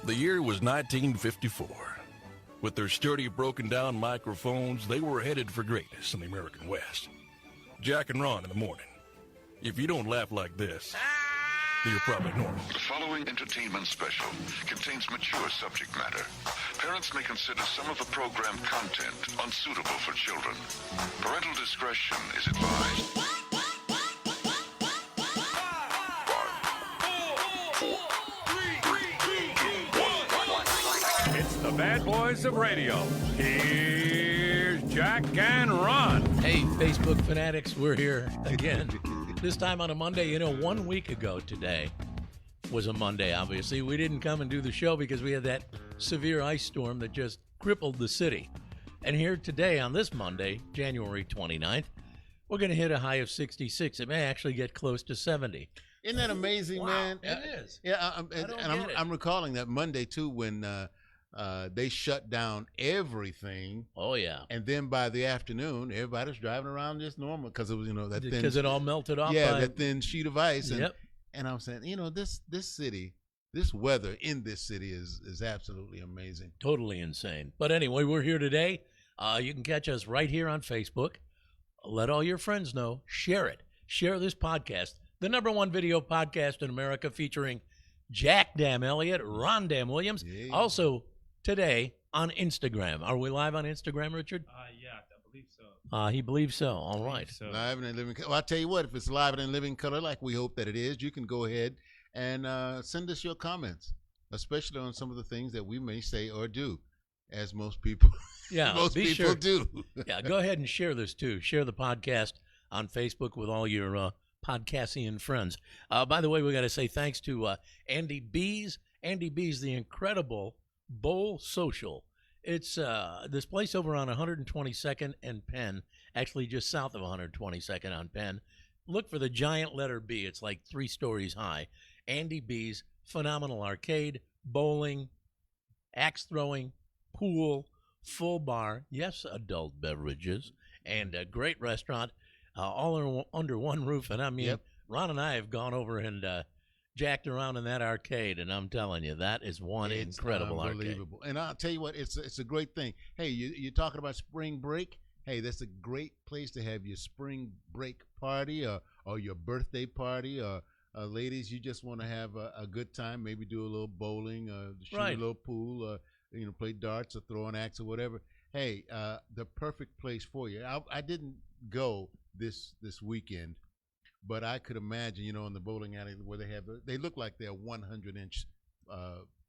The year was 1954. With their sturdy, broken-down microphones, they were headed for greatness in the American West. Jack and Ron in the morning. If you don't laugh like this, you're probably normal. The following entertainment special contains mature subject matter. Parents may consider some of the program content unsuitable for children. Parental discretion is advised. It's the bad boys of radio. Here's Jack and Ron. Hey, Facebook fanatics, we're here again. This time on a Monday. You know, 1 week ago today was a Monday, obviously. We didn't come and do the show because we had that severe ice storm that just crippled the city. And here today on this Monday, January 29th, we're going to hit a high of 66. It may actually get close to 70. Isn't that amazing, man? It is. Yeah, I'm recalling that Monday, too, when they shut down everything. Oh, yeah. And then by the afternoon, everybody's driving around just normal because it was, that thin. Because it all melted off. Yeah, that thin sheet of ice. And, yep. And I'm saying, this city, this weather in this city is absolutely amazing. Totally insane. But anyway, we're here today. You can catch us right here on Facebook. Let all your friends know. Share it. Share this podcast. The #1 video podcast in America featuring Jack Dam Elliott, Ron Dam Williams. Yeah. Also today on Instagram. Are we live on Instagram, Richard? Yeah, I believe so. He believes so. All right. So. Live and in living color. Well, I'll tell you what, if it's live and in living color like we hope that it is, you can go ahead and send us your comments, especially on some of the things that we may say or do, as most people, Yeah, most be people sure. do. Yeah, go ahead and share this too. Share the podcast on Facebook with all your Podcastian friends. By the way, we got to say thanks to Andy Bees. Andy Bees, the incredible Bowl Social. It's this place over on 122nd and Penn, actually just south of 122nd on Penn. Look for the giant letter B. It's like 3 stories high. Andy Bees, phenomenal arcade, bowling, axe throwing, pool, full bar, yes, adult beverages, and a great restaurant, all under one roof. And I mean, Yep. Ron and I have gone over and jacked around in that arcade, and I'm telling you, that is one It's incredible arcade. unbelievable. And I'll tell you what, it's a great thing. Hey, you're talking about spring break. Hey, that's a great place to have your spring break party or your birthday party. Ladies, you just want to have a good time, maybe do a little bowling, shoot Right. a little pool, play darts or throw an axe or whatever. Hey, the perfect place for you. I didn't go this weekend, but I could imagine, in the bowling alley where they look like they're 100-inch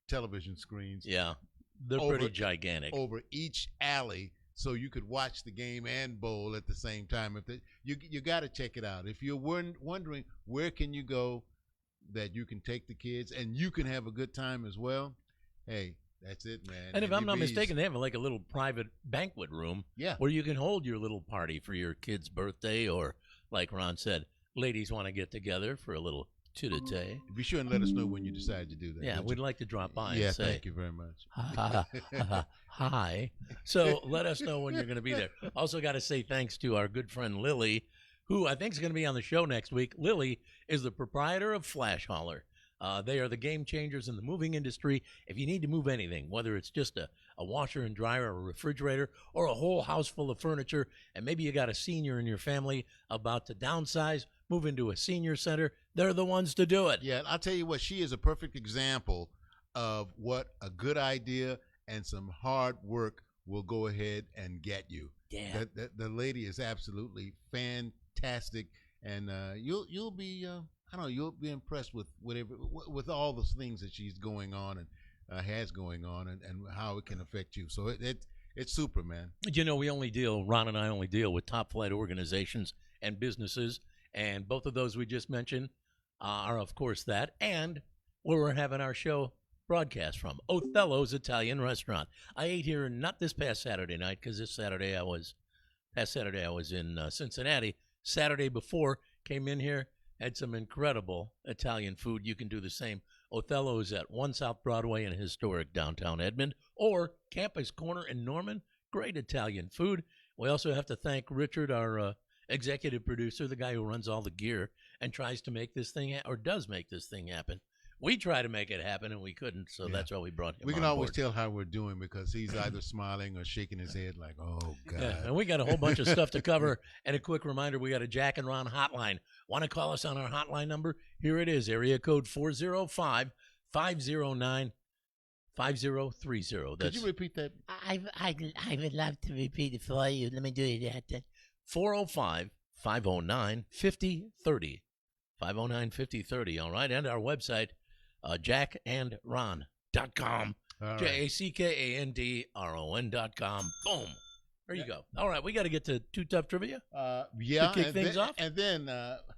television screens. Yeah, they're pretty gigantic. Over each alley, so you could watch the game and bowl at the same time. You got to check it out. If you're wondering where can you go that you can take the kids and you can have a good time as well, hey, that's it, man. And if I'm not Andy B's. mistaken, they have like a little private banquet room Yeah. where you can hold your little party for your kid's birthday, or like Ron said, ladies want to get together for a little tete-a-tete. Be sure and let us know when you decide to do that. Yeah, would we'd you? like to drop by Yeah, and say, thank you very much. hi. So let us know when you're going to be there. Also got to say thanks to our good friend Lily, who I think is going to be on the show next week. Lily is the proprietor of Flash Hauler. They are the game changers in the moving industry. If you need to move anything, whether it's just a washer and dryer or a refrigerator or a whole house full of furniture, and maybe you got a senior in your family about to downsize, move into a senior center, they're the ones to do it. Yeah, I'll tell you what, she is a perfect example of what a good idea and some hard work will go ahead and get you. Yeah. The lady is absolutely fantastic, and you'll be you'll be impressed with with all the things that she's going on and has going on and how it can affect you. So it's super, man. Ron and I only deal with top flight organizations and businesses, and both of those we just mentioned are, of course, that, and where we're having our show broadcast from, Othello's Italian Restaurant. I ate here not this past Saturday night, because this Saturday I was in Cincinnati. Saturday before, came in here, had some incredible Italian food. You can do the same. Othello's at 1 South Broadway in historic downtown Edmond, or Campus Corner in Norman. Great Italian food. We also have to thank Richard, our executive producer, the guy who runs all the gear and tries to make this thing, or does make this thing happen. We tried to make it happen, and we couldn't, so that's why we brought him We can on always board. tell how we're doing because he's either smiling or shaking his head like, oh, God. Yeah, and we got a whole bunch of stuff to cover. And a quick reminder, we got a Jack and Ron hotline. Want to call us on our hotline number? Here it is, area code 405-509-5030. Could you repeat that? I would love to repeat it for you. Let me do it then. 405-509-5030. 509-5030, all right? And our website, jackandron.com. All right. JACKANDRON.com. Boom. There you go. All right, we got to get to Too Tough Trivia. Yeah, kick and things then, off? and then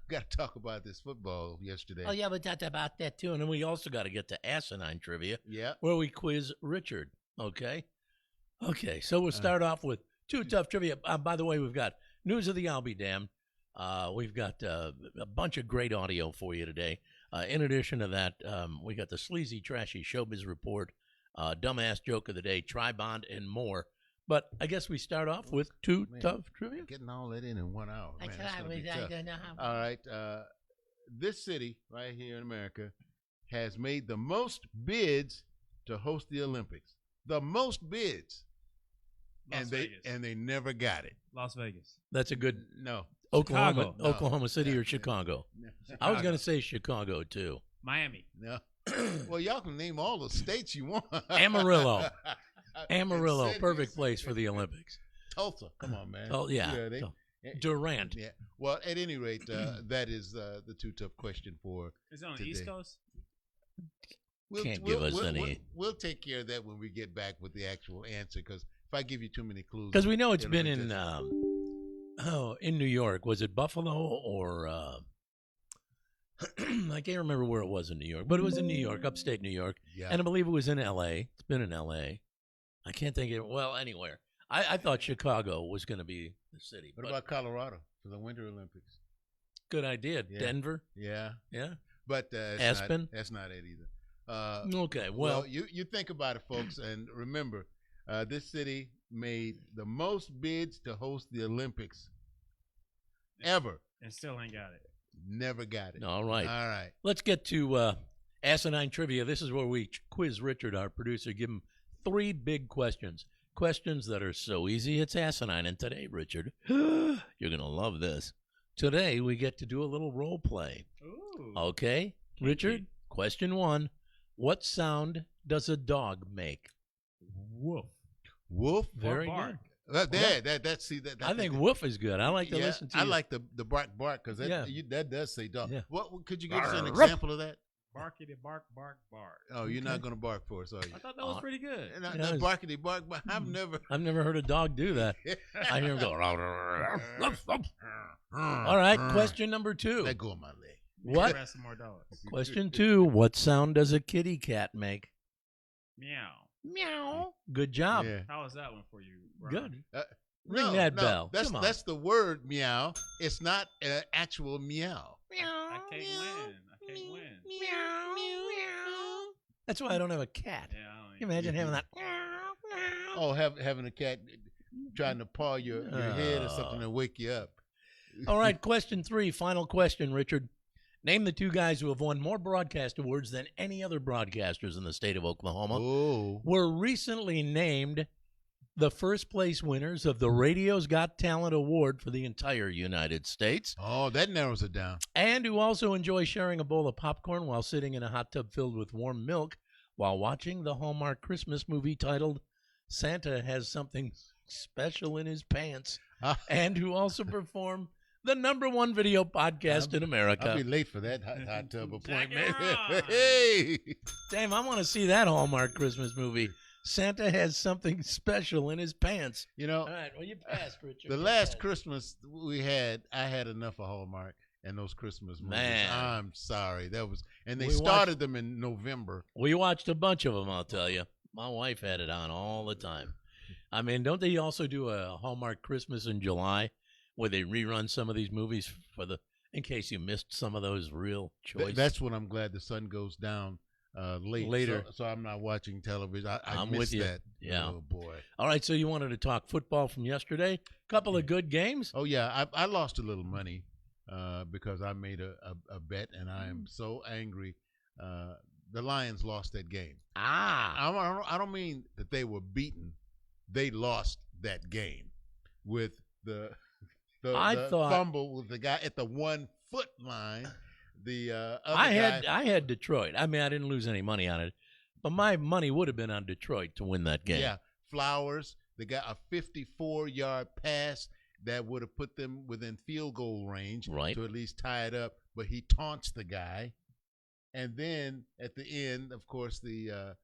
got to talk about this football yesterday. Oh, yeah, we talked about that, too. And then we also got to get to Asinine Trivia, Yeah. where we quiz Richard, okay? Okay, so we'll start off with Too Tough Trivia. By the way, we've got News of the I'll Be Damned. We've got a bunch of great audio for you today. In addition to that, we got the Sleazy, Trashy Showbiz Report, Dumbass Joke of the Day, Tri-Bond, and more. But I guess we start off with Too Tough Trivia. Getting all that in 1 hour. Man, that's gonna be I tough. don't know how. All right. This city right here in America has made the most bids to host the Olympics. The most bids. Las Vegas. And they never got it. Las Vegas. That's a good No. Oklahoma, Chicago. No. Oklahoma City Yeah, or Chicago. No. I was going to say Chicago, too. Miami. No. Well, y'all can name all the states you want. Amarillo. And Amarillo, cities. perfect place for the Olympics. Tulsa. Come on, man. Oh, yeah. they- So, Durant. yeah. Well, at any rate, that is the Too Tough question for Is it on the today. East Coast? Can't give us any. We'll take care of that when we get back with the actual answer. Because if I give you too many clues, Because we know it's it'll been be in just- in New York. Was it Buffalo or I can't remember where it was in New York, but it was in New York, upstate New York, yeah. and I believe it was in L.A. It's been in L.A. I can't think of well anywhere. I thought Chicago was going to be the city. What but about Colorado for the Winter Olympics? good idea? Yeah. Denver, Yeah, yeah. but Aspen? That's not it either. Okay, Well, well, you think about it, folks, and remember, this city made the most bids to host the Olympics ever. And still ain't got it. Never got it. all right. All right. Let's get to Asinine Trivia. This is where we quiz Richard, our producer, give him 3 big questions. Questions that are so easy, it's asinine. And today, Richard, you're going to love this. Today, we get to do a little role play. Ooh. Okay? Richard, question 1. What sound does a dog make? Woof. Wolf. Very bark. good. I I think woof is good. I like to listen to I you. like the bark because that, Yeah. that does say dog. Yeah. What could you give us an Ruff. example of that? Barkity bark bark bark. Oh, you're Okay. not going to bark for us, are you? I thought that was pretty good. And Yeah, that it's- barkity bark, but I've never. I've never heard a dog do that. I hear him go. All right, question number 2. Let go of my leg. What? Grab some more dollars. Question 2. What sound does a kitty cat make? Meow. Meow. Good job. Yeah. How was that one for you? Ron? Good. Uh, Ring that bell. That's Come on. that's the word meow. It's not an actual meow. I can't win. I can't win. That's why I don't have a cat. Yeah, I don't Can you imagine having that? Oh, having a cat trying to paw your head or something to wake you up. All right, question 3. Final question, Richard. Name the 2 guys who have won more broadcast awards than any other broadcasters in the state of Oklahoma. Oh, Were recently named the first place winners of the Radio's Got Talent Award for the entire United States, oh, that narrows it down. and who also enjoy sharing a bowl of popcorn while sitting in a hot tub filled with warm milk while watching the Hallmark Christmas movie titled Santa Has Something Special in His Pants, and who also perform the #1 video podcast in America. I'll be late for that hot tub Jack appointment. and Ron. Hey, Damn, I want to see that Hallmark Christmas movie. Santa has something special in his pants. you know, All right, well, you passed, Richard. the You last passed. Christmas I had enough of Hallmark and those Christmas movies. Man. I'm sorry, that was, and they We started them in November. We watched a bunch of them, I'll tell you. My wife had it on all the time. I mean, don't they also do a Hallmark Christmas in July where they rerun some of these movies for in case you missed some of those real choice? That's when I'm glad the sun goes down later. So I'm not watching television. I I'm missed with you. that. Yeah. Oh boy. All right, so you wanted to talk football from yesterday? Couple of good games. Oh yeah, I lost a little money because I made a bet, and I am so angry the Lions lost that game. Ah, I don't mean that they were beaten. They lost that game with the fumble with the guy at the 1 foot line. The other guy. I had Detroit. I mean, I didn't lose any money on it, but my money would have been on Detroit to win that game. Yeah, Flowers. They got a 54-yard pass that would have put them within field goal range Right. to at least tie it up. But he taunts the guy, and then at the end, of course, the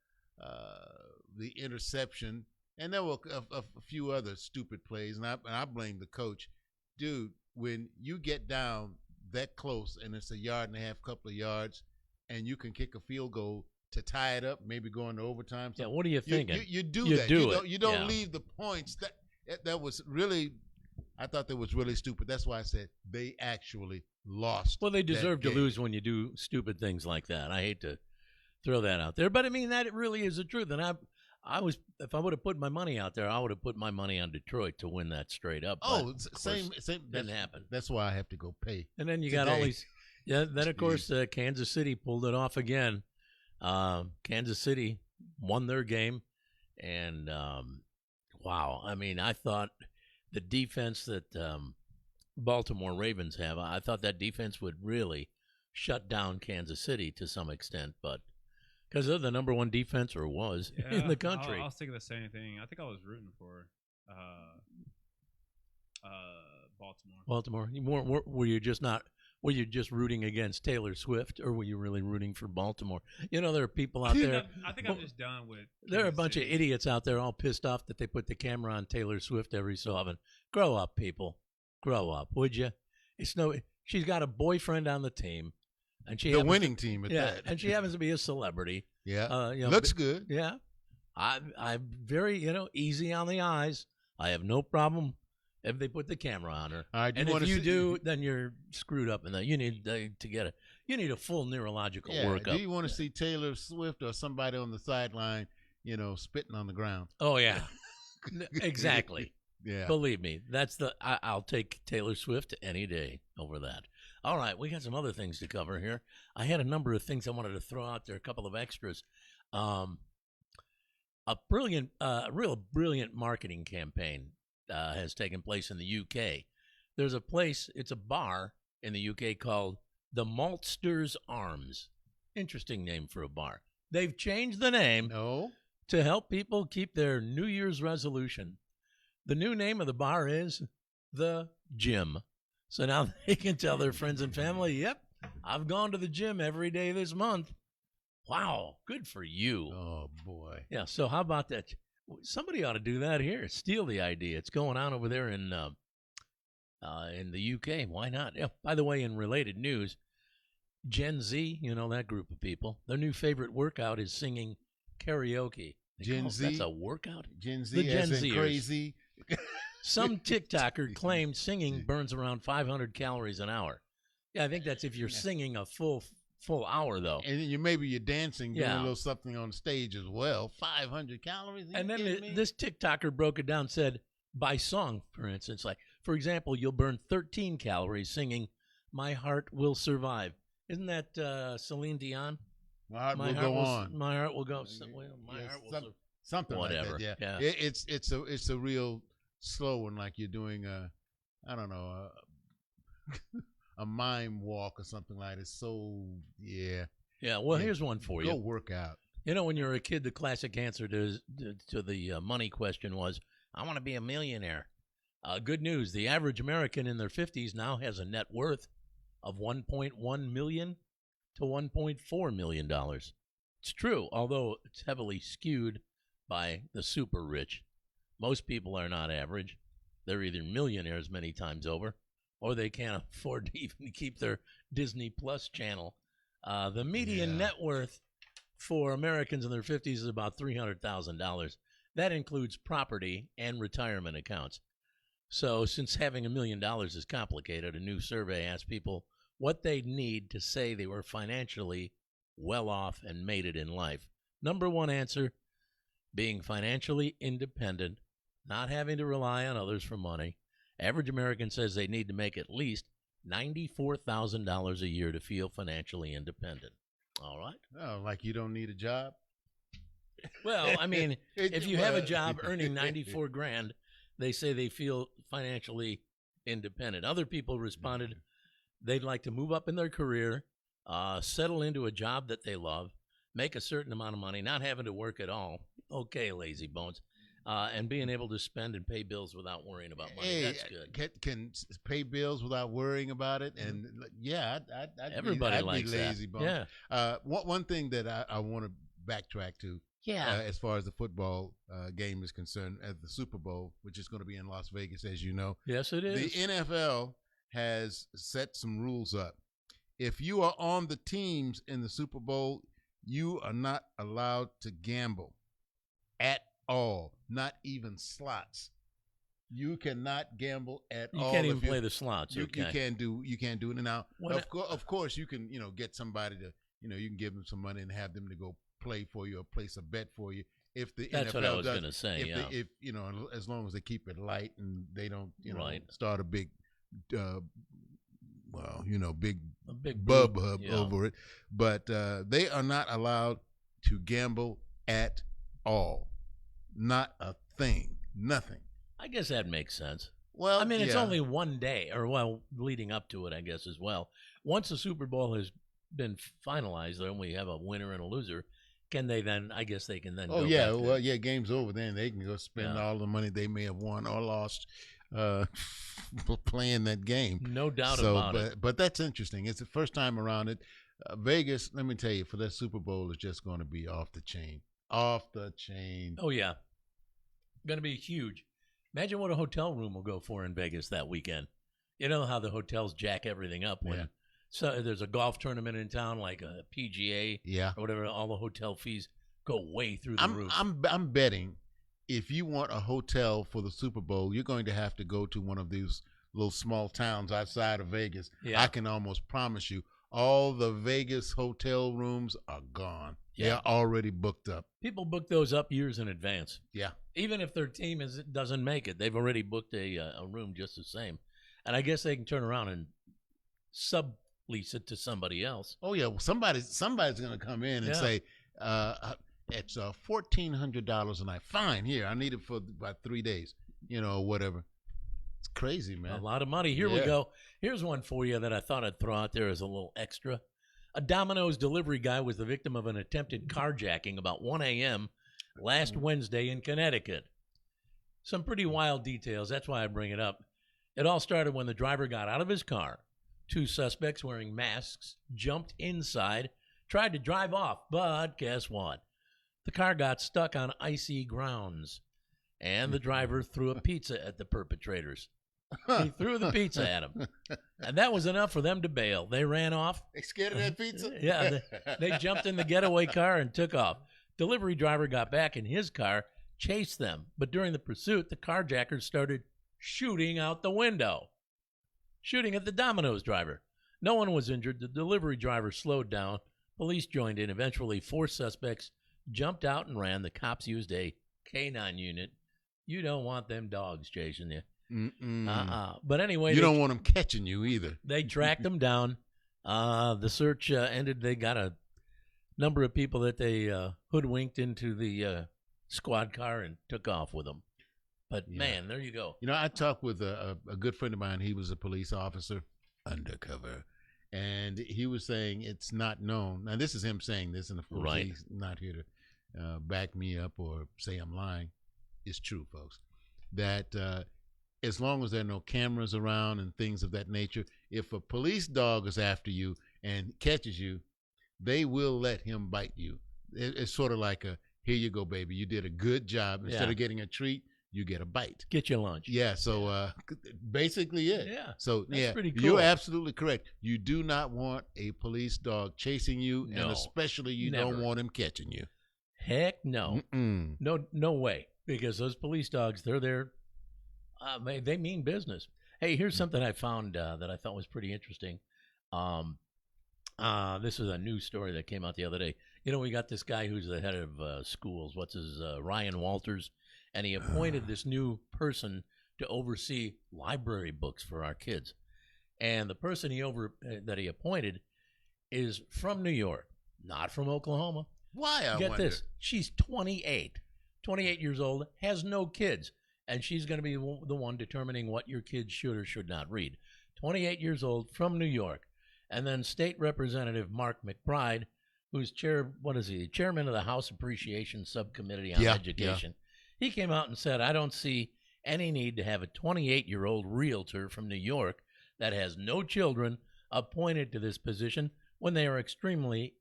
interception, and there were a few other stupid plays, and I blame the coach. Dude, when you get down that close and it's a yard and a half, couple of yards, and you can kick a field goal to tie it up, maybe go into overtime. Yeah, what are you thinking? You do You that. do You don't yeah. leave the points. That was really, I thought that was really stupid. That's why I said they actually lost. Well, they that deserve to game. lose when you do stupid things like that. I hate to throw that out there, but I mean that really is the truth. And I was, if I would have put my money out there, I would have put my money on Detroit to win that straight up. Oh, but, of same. course, Didn't didn't happen. That's why I have to go pay. And then you got all today. these. Yeah. Then of course Kansas City pulled it off again. Kansas City won their game, and wow. I mean, I thought the defense that Baltimore Ravens have, I thought that defense would really shut down Kansas City to some extent, but because they're the number one defense, or was, in the country. I was thinking the same thing. I think I was rooting for Baltimore. Baltimore. Were you just not? Were you just rooting against Taylor Swift, or were you really rooting for Baltimore? You know, there are people out there. I think I'm just done with. There are a Kansas bunch City. of idiots out there all pissed off that they put the camera on Taylor Swift every so often. Grow up, people. Grow up, would you? It's no. She's got a boyfriend on the team, and she The happens winning team at yeah, that. and she happens to be a celebrity. Yeah, You know, looks good. Yeah, I'm very easy on the eyes. I have no problem if they put the camera on her. All right, And if you do, then you're screwed up. And you need to get you need a full neurological workup. Do you want to see Taylor Swift or somebody on the sideline, spitting on the ground? Oh yeah, exactly. Yeah. Believe me, that's I'll take Taylor Swift any day over that. All right, we got some other things to cover here. I had a number of things I wanted to throw out there, a couple of extras. A real brilliant marketing campaign has taken place in the UK. There's a place, it's a bar in the UK called the Maltsters Arms. Interesting name for a bar. They've changed the name No. to help people keep their New Year's resolution. The new name of the bar is The Gym. So now they can tell their friends and family, yep, I've gone to the gym every day this month. Wow, good for you. Oh boy. Yeah, so how about that? Somebody ought to do that here. Steal the idea. It's going on over there in the UK. Why not? Yeah, by the way, in related news, Gen Z, that group of people, their new favorite workout is singing karaoke. Gen Z? That's a workout? Gen Z, The Gen as in Zers. crazy. Some TikToker claimed singing burns around 500 calories an hour. Yeah, I think that's if you're singing a full hour, though. And then you're dancing, doing Yeah. a little something on stage as well. 500 calories. And then kidding me? this TikToker broke it down, said by song, for instance, like, for example, you'll burn 13 calories singing My Heart Will Survive. Isn't that Celine Dion? My heart will go on. My heart will go. Well, my Yes, heart will survive. Something Whatever, like that. Yeah. yeah. It's a real slow one, like you're doing a mime walk or something like that. So yeah. Yeah, well, Yeah. here's one for Go you. work out. When you were a kid, the classic answer to the money question was, I want to be a millionaire. Good news. The average American in their 50s now has a net worth of $1.1 million to $1.4 million. It's true, although it's heavily skewed by the super rich. Most people are not average. They're either millionaires many times over, or they can't afford to even keep their Disney Plus channel. The median net worth for Americans in their 50s is about $300,000. That includes property and retirement accounts. So since having $1 million is complicated, a new survey asked people what they'd need to say they were financially well off and made it in life. Number one answer, being financially independent, not having to rely on others for money. Average American says they need to make at least $94,000 a year to feel financially independent. All right, Oh, like you don't need a job? Well, I mean, if you have a Well, job earning 94 grand, they say they feel financially independent. Other people responded they'd like to move up in their career, settle into a job that they love, make a certain amount of money, not having to work at all. Okay, lazy bones. And being able to spend and pay bills without worrying about money. Hey, That's good. can pay bills without worrying about it, and yeah, I'd Everybody I'd likes be lazy that. bones. Yeah. One thing that I want to backtrack to, Yeah. as far as the football game is concerned, at the Super Bowl, which is going to be in Las Vegas, as you know, Yes, it is. the NFL has set some rules up. If you are on the teams in the Super Bowl, you are not allowed to gamble at all, not even slots. You cannot gamble at You all. can't if even play the slots. You Okay. can't do it. And now, When of course, you can get somebody to you can give them some money and have them to go play for you or place a bet for you. If the That's NFL what I was does, going to say. if Yeah. they, as long as they keep it light and they don't Right. start a big big A big bub group. hub Yeah. over it, but they are not allowed to gamble at all. Not a thing, nothing. I guess that makes sense. Well, I mean, it's yeah. only one day, or well, leading up to it, I guess, as well. Once the Super Bowl has been finalized, then we have a winner and a loser. Can they then? I guess they can then. Oh go yeah, back to- well yeah, game's over. Then they can go spend Yeah. all the money they may have won or lost playing that game. no doubt So, about it. but that's interesting. It's the first time around it. Vegas, let me tell you, for that Super Bowl is just going to be off the chain. Off the chain. Oh yeah, going to be huge. Imagine what a hotel room will go for in Vegas that weekend. You know how the hotels jack everything up when Yeah. so there's a golf tournament in town, like a PGA Yeah. or whatever. All the hotel fees go way through the roof. I'm betting if you want a hotel for the Super Bowl, you're going to have to go to one of these little small towns outside of Vegas. Yeah. I can almost promise you, all the Vegas hotel rooms are gone. Yeah. They're already booked up. People book those up years in advance. Yeah. Even if their team doesn't make it, they've already booked a room just the same. And I guess they can turn around and sublease it to somebody else. Oh yeah. Well, somebody's going to come in and Yeah. say, it's $1,400 a night. Fine. Here, I need it for about 3 days. Whatever. It's crazy, man. A lot of money. Here we Yeah. go. Here's one for you that I thought I'd throw out there as a little extra. A Domino's delivery guy was the victim of an attempted carjacking about 1 a.m. last Wednesday in Connecticut. Some pretty wild details. That's why I bring it up. It all started when the driver got out of his car. Two suspects wearing masks jumped inside, tried to drive off, but guess what? The car got stuck on icy grounds, and the driver threw a pizza at the perpetrators. He threw the pizza at them, and that was enough for them to bail. They ran off. They scared of that pizza? Yeah, they jumped in the getaway car and took off. Delivery driver got back in his car, chased them, but during the pursuit, the carjackers started shooting out the window, shooting at the Domino's driver. No one was injured. The delivery driver slowed down. Police joined in. Eventually, 4 suspects jumped out and ran. The cops used a K9 unit. You don't want them dogs chasing you. But anyway, You don't want them catching you either. they tracked them down. The search ended. They got a number of people that they hoodwinked into the squad car and took off with them. But Yeah. man, there you go. I talked with a good friend of mine. He was a police officer, undercover, and he was saying it's not known. Now, this is him saying this, and of course, Right. he's not here to back me up or say I'm lying. It's true, folks, that as long as there are no cameras around and things of that nature, if a police dog is after you and catches you, they will let him bite you. It's sort of like here you go, baby. You did a good job. Instead Yeah. of getting a treat, you get a bite. Get your lunch. Yeah, so basically it. Yeah, So that's yeah, pretty cool. you're absolutely correct. You do not want a police dog chasing you, No, and especially you never. don't want him catching you. Heck no. Mm-mm. No way. Because those police dogs, they're there. They mean business. Hey, here's something I found that I thought was pretty interesting. This is a news story that came out the other day. We got this guy who's the head of schools. What's his Ryan Walters, and he appointed this new person to oversee library books for our kids. And the person that he appointed is from New York. not from Oklahoma. Why, I Get wonder? this. She's 28 years old, has no kids, and she's going to be the one determining what your kids should or should not read. 28 years old, from New York. And then State Representative Mark McBride, who's chairman of the House Appreciation Subcommittee on Education. He came out and said, I don't see any need to have a 28-year-old realtor from New York that has no children appointed to this position when there are extremely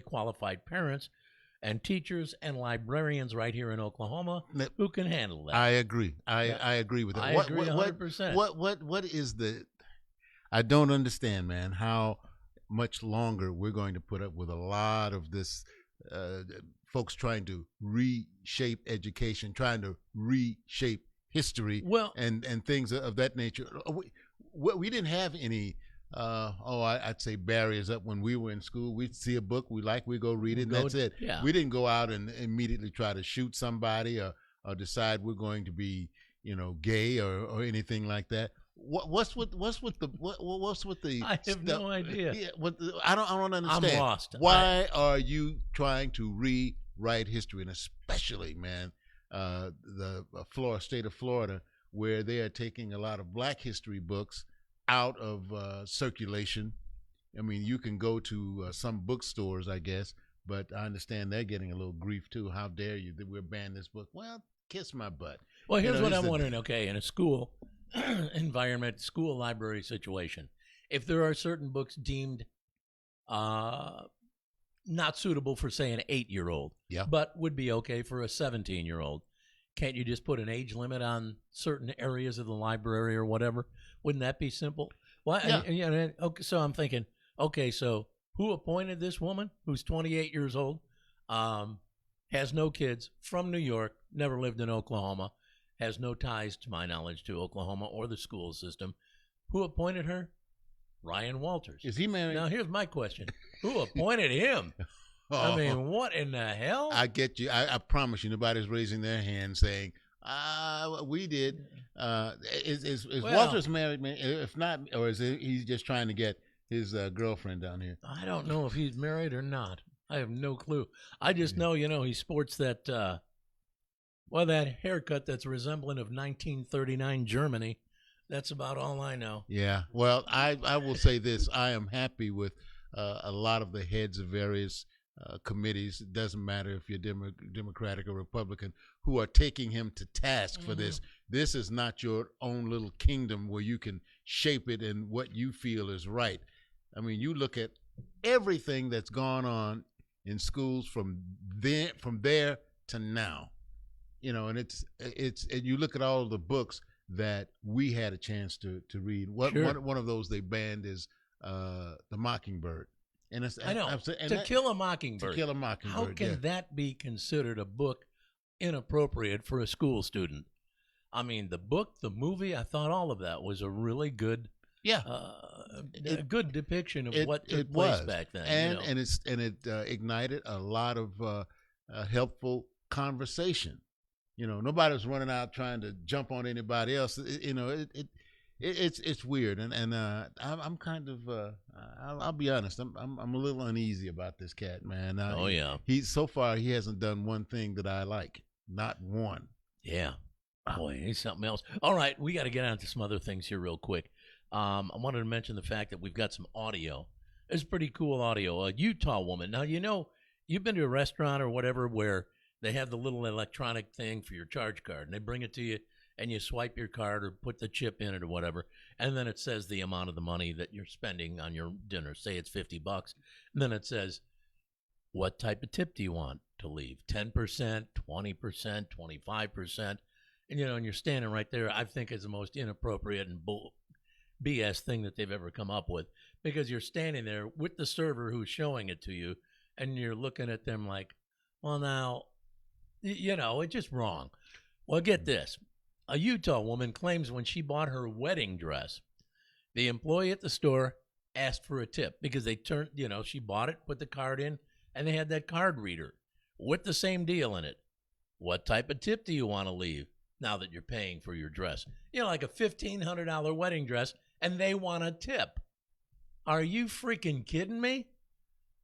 qualified parents and teachers and librarians right here in Oklahoma who can handle that. I agree. I agree with that. I agree 100%. What is the? I don't understand, man. How much longer we're going to put up with a lot of this? Folks trying to reshape education, trying to reshape history, and things of that nature. We didn't have any. I'd say barriers up when we were in school. We'd see a book we like, we go read it, and that's it. Yeah. We didn't go out and immediately try to shoot somebody or decide we're going to be, gay or anything like that. What's with the? I have no idea. Yeah, I don't understand. I'm lost. Why are you trying to rewrite history, and especially, man, the state of Florida, where they are taking a lot of Black history books out of circulation. I mean, you can go to some bookstores, I guess, but I understand they're getting a little grief too. How dare you that we're banning this book? Well, kiss my butt. Well, here's what I'm wondering. Okay, in a school environment, school library situation, if there are certain books deemed not suitable for, say, an 8-year-old, but would be okay for a 17-year-old, can't you just put an age limit on certain areas of the library or whatever? Wouldn't that be simple? Well, okay, so I'm thinking, okay, so who appointed this woman who's 28 years old, has no kids, from New York, never lived in Oklahoma, has no ties, to my knowledge, to Oklahoma or the school system? Who appointed her? Ryan Walters. Is he married? Now, here's my question. Who appointed him? I mean, what in the hell? I get you. I promise you, nobody's raising their hand saying, we did. Is Walters married, man? If not, or is he's just trying to get his girlfriend down here? I don't know if he's married or not. I have no clue. I just know, he sports that, that haircut that's resembling of 1939 Germany. That's about all I know. Yeah. Well, I will say this. I am happy with a lot of the heads of various committees. It doesn't matter if you're Democratic or Republican, who are taking him to task for this. This is not your own little kingdom where you can shape it in what you feel is right. I mean, you look at everything that's gone on in schools from there to now, and it's and you look at all of the books that we had a chance to read. One of those they banned is The Mockingbird. And I know. To Kill a Mockingbird. To Kill a Mockingbird. How can that be considered a book inappropriate for a school student? I mean, the book, the movie, I thought all of that was a really good, a good depiction of what took place back then. And it ignited a lot of helpful conversation. Nobody was running out trying to jump on anybody else. It's weird, and I'm kind of I'll be honest, I'm a little uneasy about this cat, man. He's so far he hasn't done one thing that I like, not one. Yeah, boy, he's something else. All right, we got to get on to some other things here real quick. I wanted to mention the fact that we've got some audio. It's pretty cool audio. A Utah woman. Now you've been to a restaurant or whatever where they have the little electronic thing for your charge card, and they bring it to you. And you swipe your card or put the chip in it or whatever, and then it says the amount of the money that you're spending on your dinner. Say it's $50, and then it says, what type of tip do you want to leave? 10%, 20%, 25%, and you're standing right there. I think it's the most inappropriate and BS thing that they've ever come up with, because you're standing there with the server who's showing it to you, and you're looking at them like, well, now, it's just wrong. Well, get this. A Utah woman claims when she bought her wedding dress, the employee at the store asked for a tip because they turned, she bought it, put the card in, and they had that card reader with the same deal in it. What type of tip do you want to leave now that you're paying for your dress? Like a $1,500 wedding dress, and they want a tip. Are you freaking kidding me?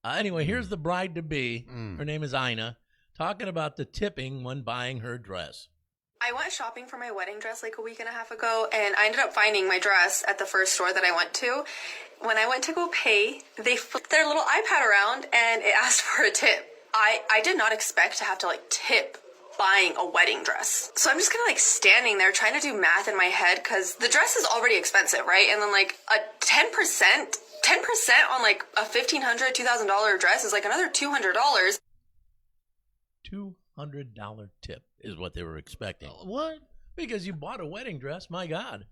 Anyway, here's the bride to be. Mm. Her name is Ina, talking about the tipping when buying her dress. I went shopping for my wedding dress like a week and a half ago, and I ended up finding my dress at the first store that I went to. When I went to go pay, they flipped their little iPad around, and it asked for a tip. I did not expect to have to, tip buying a wedding dress. So I'm just kind of, standing there trying to do math in my head, because the dress is already expensive, right? And then, a 10% on, a $1,500, $2,000 dress is, another $200. $200 tip is what they were expecting. What? Because you bought a wedding dress, my God.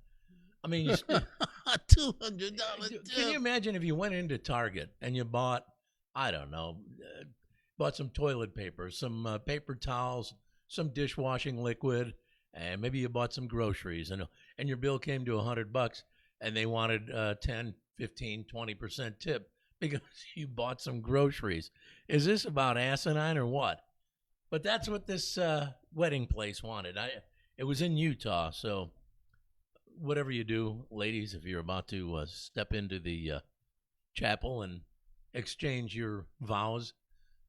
I mean, you $200 can you imagine if you went into Target and you bought, I don't know, bought some toilet paper, some paper towels, some dishwashing liquid, and maybe you bought some groceries, and your bill came to $100, and they wanted 10, 15, 20% tip because you bought some groceries. Is this about asinine or what? But that's what this wedding place wanted. It was in Utah, so whatever you do, ladies, if you're about to step into the chapel and exchange your vows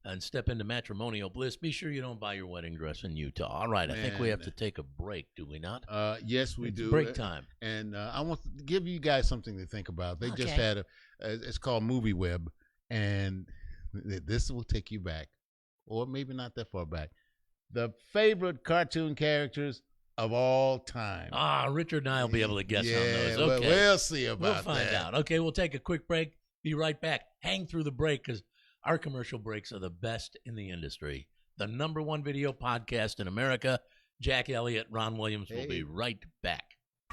and step into matrimonial bliss, be sure you don't buy your wedding dress in Utah. All right, I think we have to take a break, do we not? Yes, we do. Break time. And I want to give you guys something to think about. They just Okay. had it's called Movie Web, and this will take you back, or maybe not that far back. The favorite cartoon characters of all time. Richard and I will be able to guess on those. well, Okay. we'll see about We'll find that. out. Okay, we'll take a quick break. Be right back. Hang through the break because our commercial breaks are the best in the industry. The #1 video podcast in America. Jack Elliott, Ron Williams will be right back.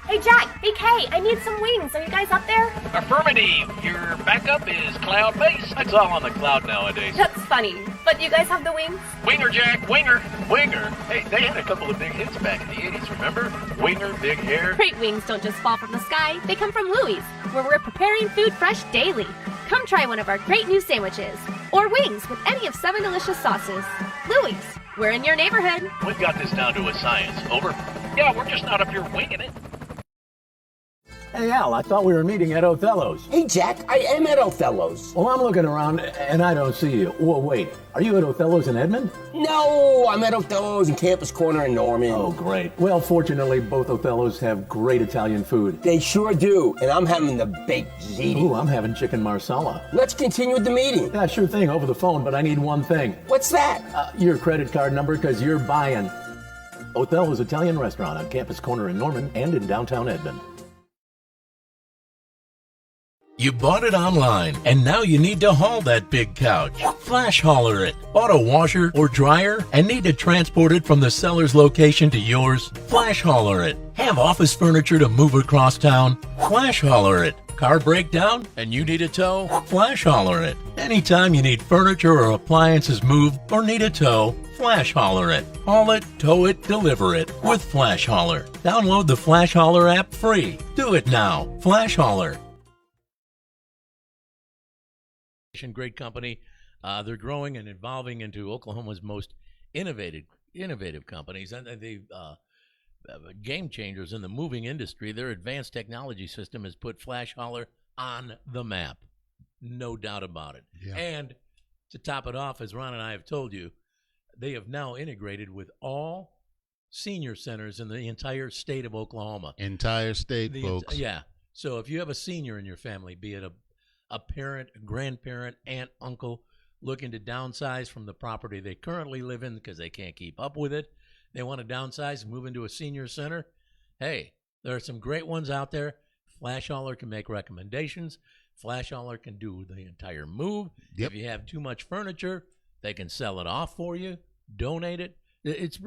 Hey Jack, hey Kay, I need some wings. Are you guys up there? Affirmative. Your backup is cloud-based. It's all on the cloud nowadays. That's funny. But you guys have the wings? Winger, Jack. Winger. Hey, they had a couple of big hits back in the 80s, remember? Winger, Big Hair. Great wings don't just fall from the sky. They come from Louie's, where we're preparing food fresh daily. Come try one of our great new sandwiches. Or wings with any of 7 delicious sauces. Louie's, we're in your neighborhood. We've got this down to a science. Over. Yeah, we're just not up here winging it. Hey, Al, I thought we were meeting at Othello's. Hey, Jack, I am at Othello's. Well, I'm looking around, and I don't see you. Well, wait, are you at Othello's in Edmond? No, I'm at Othello's in Campus Corner in Norman. Oh, great. Well, fortunately, both Othello's have great Italian food. They sure do, and I'm having the baked ziti. Ooh, I'm having chicken marsala. Let's continue with the meeting. Yeah, sure thing, over the phone, but I need one thing. What's that? Your credit card number, because you're buying. Othello's Italian Restaurant on Campus Corner in Norman and in downtown Edmond. You bought it online, and now you need to haul that big couch. Flash hauler it. Bought a washer or dryer and need to transport it from the seller's location to yours? Flash hauler it. Have office furniture to move across town? Flash hauler it. Car breakdown and you need a tow? Flash hauler it. Anytime you need furniture or appliances moved or need a tow, Flash hauler it. Haul it, tow it, deliver it with Flash Hauler. Download the Flash Hauler app free. Do it now. Flash Hauler. Great company. They're growing and evolving into Oklahoma's most innovative companies, and they game changers in the moving industry. Their advanced technology system has put Flash Hauler on the map, no doubt about it. Yeah. And to top it off, as Ron and I have told you, they have now integrated with all senior centers in the entire state of Oklahoma. Entire state, folks. Yeah. So if you have a senior in your family, be it a parent, a grandparent, aunt, uncle, looking to downsize from the property they currently live in because they can't keep up with it, they want to downsize and move into a senior center, hey, there are some great ones out there. Flash Hauler can make recommendations. Flash Hauler can do the entire move. Yep. If you have too much furniture, they can sell it off for you, donate it. It's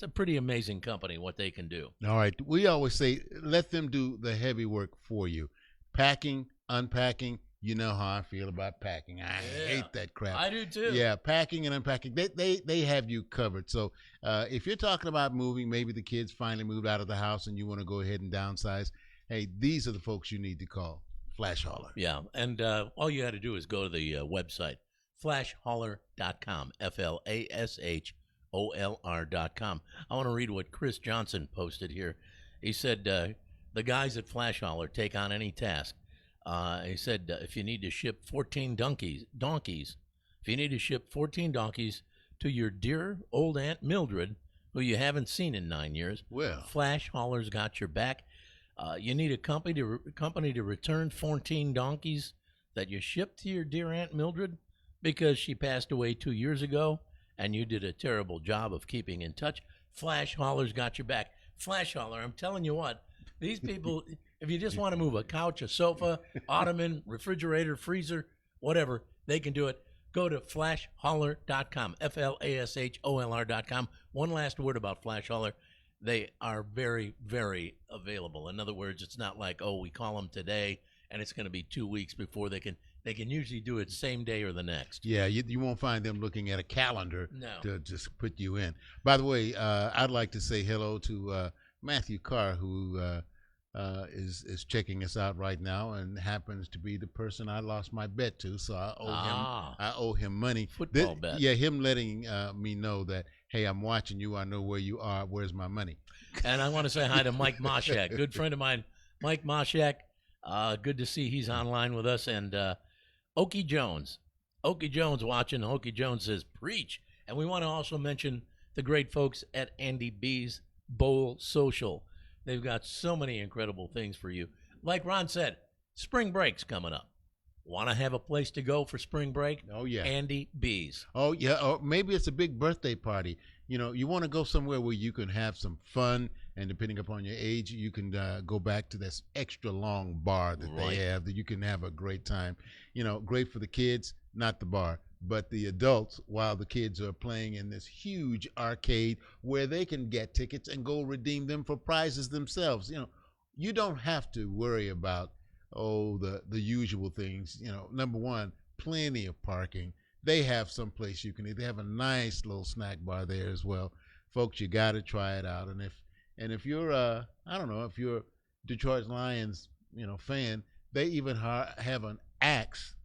a pretty amazing company what they can do. All right. We always say, let them do the heavy work for you. Packing, unpacking. You know how I feel about packing. I hate that crap. I do too. Yeah, packing and unpacking. They have you covered. So if you're talking about moving, maybe the kids finally moved out of the house and you want to go ahead and downsize, hey, these are the folks you need to call. Flash Hauler. Yeah, and all you had to do is go to the website, flashhauler.com, FLASHOLR.com. I want to read what Chris Johnson posted here. He said, the guys at Flash Hauler take on any task. He said, if you need to ship 14 donkeys If you need to ship 14 donkeys to your dear old Aunt Mildred, who you haven't seen in 9 years, Well. Flash Hauler's got your back. You need a company to return 14 donkeys that you shipped to your dear Aunt Mildred because she passed away 2 years ago, and you did a terrible job of keeping in touch. Flash Hauler's got your back. Flash Hauler, I'm telling you what, these people, if you just want to move a couch, a sofa, ottoman, refrigerator, freezer, whatever, they can do it. Go to flashhauler.com, FLASHOLR.com. One last word about Flash Hauler. They are very, very available. In other words, it's not like, oh, we call them today and it's going to be 2 weeks before they can usually do it same day or the next. Yeah, you won't find them looking at a calendar No. to just put you in. By the way, I'd like to say hello to Matthew Carr, who is checking us out right now and happens to be the person I lost my bet to. So I owe him money. Football bet. Yeah, him letting me know that, hey, I'm watching you. I know where you are. Where's my money? And I want to say hi to Mike Moshak, good friend of mine, Mike Moshak. Good to see he's online with us. And Okie Jones. Okie Jones watching. Okie Jones says, preach. And we want to also mention the great folks at Andy B's Bowl Social. They've got so many incredible things for you. Like Ron said, spring break's coming up. Want to have a place to go for spring break? Oh, yeah. Andy B's. Oh, yeah. Or maybe it's a big birthday party. You know, you want to go somewhere where you can have some fun, and depending upon your age, you can go back to this extra long bar that they have that you can have a great time. You know, great for the kids, not the bar, but the adults, while the kids are playing in this huge arcade where they can get tickets and go redeem them for prizes themselves. You know, you don't have to worry about, the usual things. You know, number one, plenty of parking. They have someplace you can eat. They have a nice little snack bar there as well. Folks, you got to try it out. And if you're if you're Detroit Lions, fan, they even have an axe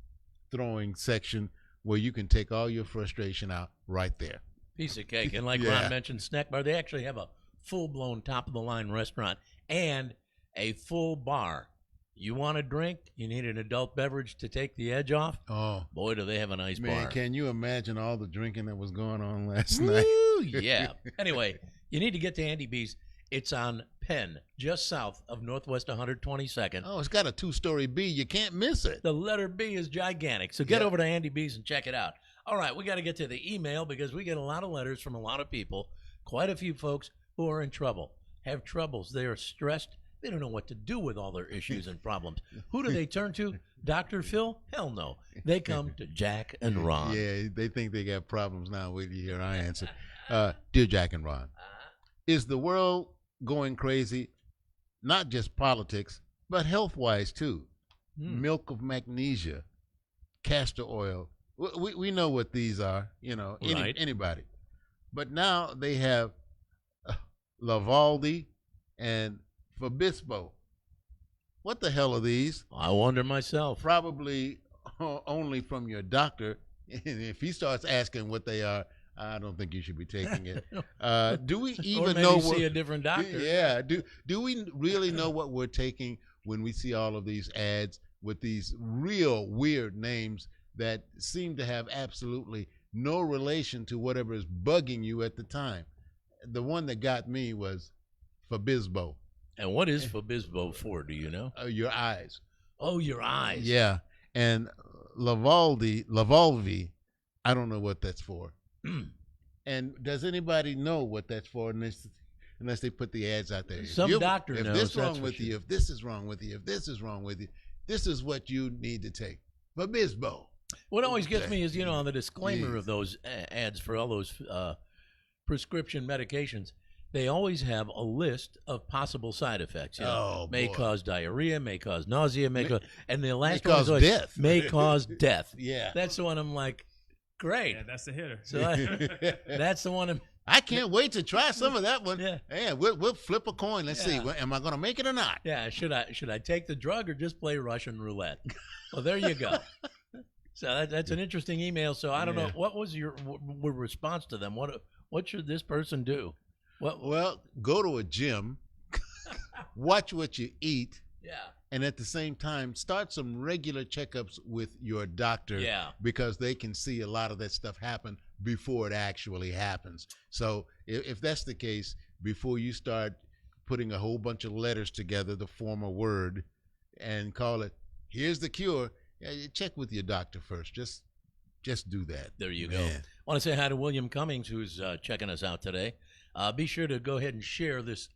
throwing section where you can take all your frustration out right there. Piece of cake. And like Yeah. Ron mentioned, snack bar, they actually have a full-blown top-of-the-line restaurant and a full bar. You want a drink? You need an adult beverage to take the edge off? Oh, boy, do they have a nice man, bar. can you imagine all the drinking that was going on last night? Woo, yeah. Anyway, you need to get to Andy B's. It's on Penn, just south of Northwest 122nd. Oh, it's got a 2-story B. You can't miss it. The letter B is gigantic. So get over to Andy B's and check it out. All right, we got to get to the email because we get a lot of letters from a lot of people, quite a few folks who are in trouble, have troubles. They are stressed. They don't know what to do with all their issues and problems. Who do they turn to? Dr. Phil? Hell no. They come to Jack and Ron. Yeah, they think they got problems now. Wait till you hear our answer. Dear Jack and Ron, is the world going crazy? Not just politics, but health-wise too. Milk of magnesia, castor oil. We know what these are, Right. anybody. But now they have Lavaldi and Fabisbo. What the hell are these? I wonder myself. Probably only from your doctor. If he starts asking what they are, I don't think you should be taking it. Do we even or maybe know see a different doctor? Yeah. Do we really know what we're taking when we see all of these ads with these real weird names that seem to have absolutely no relation to whatever is bugging you at the time? The one that got me was Fabisbo. And what is Fabisbo for, do you know? Your eyes. Oh, your eyes. Yeah. And Lavalvi, I don't know what that's for. And does anybody know what that's for unless they put the ads out there? Some doctor knows. If this is that's wrong for with sure. you, if this is wrong with you, if this is wrong with you, this is what you need to take. Fabisbo. What always gets me is, on the disclaimer of those ads for all those prescription medications, they always have a list of possible side effects. May cause diarrhea, may cause nausea, and the last one is always, death. may cause death. Yeah. That's the one I'm like, great. Yeah, that's the hitter. So that's the one I can't wait to try some of that one. Yeah. Yeah, we'll flip a coin. Let's see. Am I going to make it or not? Yeah, should I take the drug or just play Russian roulette? Well, there you go. So that's an interesting email. So I don't know, what was your response to them? What should this person do? Well, go to a gym, watch what you eat, And at the same time, start some regular checkups with your doctor. Yeah. Because they can see a lot of that stuff happen before it actually happens. So if that's the case, before you start putting a whole bunch of letters together to form a word and call it, here's the cure, you check with your doctor first. Just do that. There you go. I want to say hi to William Cummings, who's checking us out today. Be sure to go ahead and share this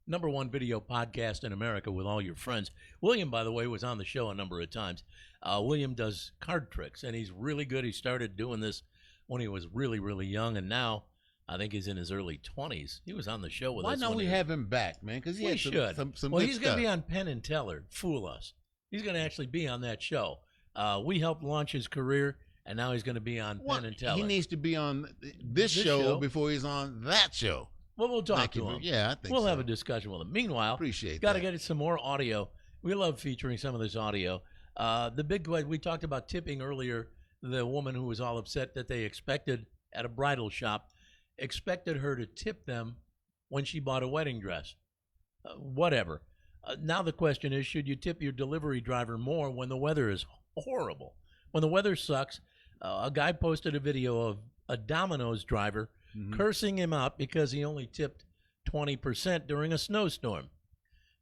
#1 video podcast in America with all your friends. William, by the way, was on the show a number of times. William does card tricks, and he's really good. He started doing this when he was really, really young, and now I think he's in his early 20s. He was on the show with us. Why don't we have him back, man? Because he we had should. some well, good he's stuff. going to be on Penn and Teller. Fool us. He's going to actually be on that show. We helped launch his career, and now he's going to be on Penn and Teller. He needs to be on this show before he's on that show. Well, we'll talk to him. Yeah, I think we'll so. have a discussion with him. Meanwhile, got to get some more audio. We love featuring some of this audio. The big one, we talked about tipping earlier. The woman who was all upset that they expected at a bridal shop, expected her to tip them when she bought a wedding dress. Whatever. Now the question is, should you tip your delivery driver more when the weather is horrible? When the weather sucks, a guy posted a video of a Domino's driver cursing him out because he only tipped 20% during a snowstorm.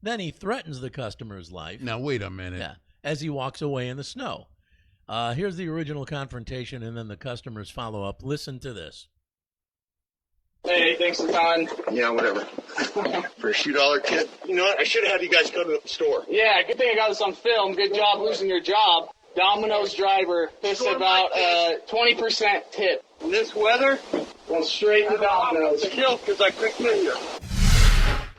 Then he threatens the customer's life. Now, wait a minute. Yeah, as he walks away in the snow. Here's the original confrontation and then the customer's follow-up. Listen to this. Hey, thanks a ton. Yeah, whatever. For a $2 tip. You know what? I should have had you guys come to the store. Yeah, good thing I got this on film. Good job losing your job. Domino's driver pissed about a 20% tip. In this weather, Going straight to Domino's. chill, because I couldn't get here.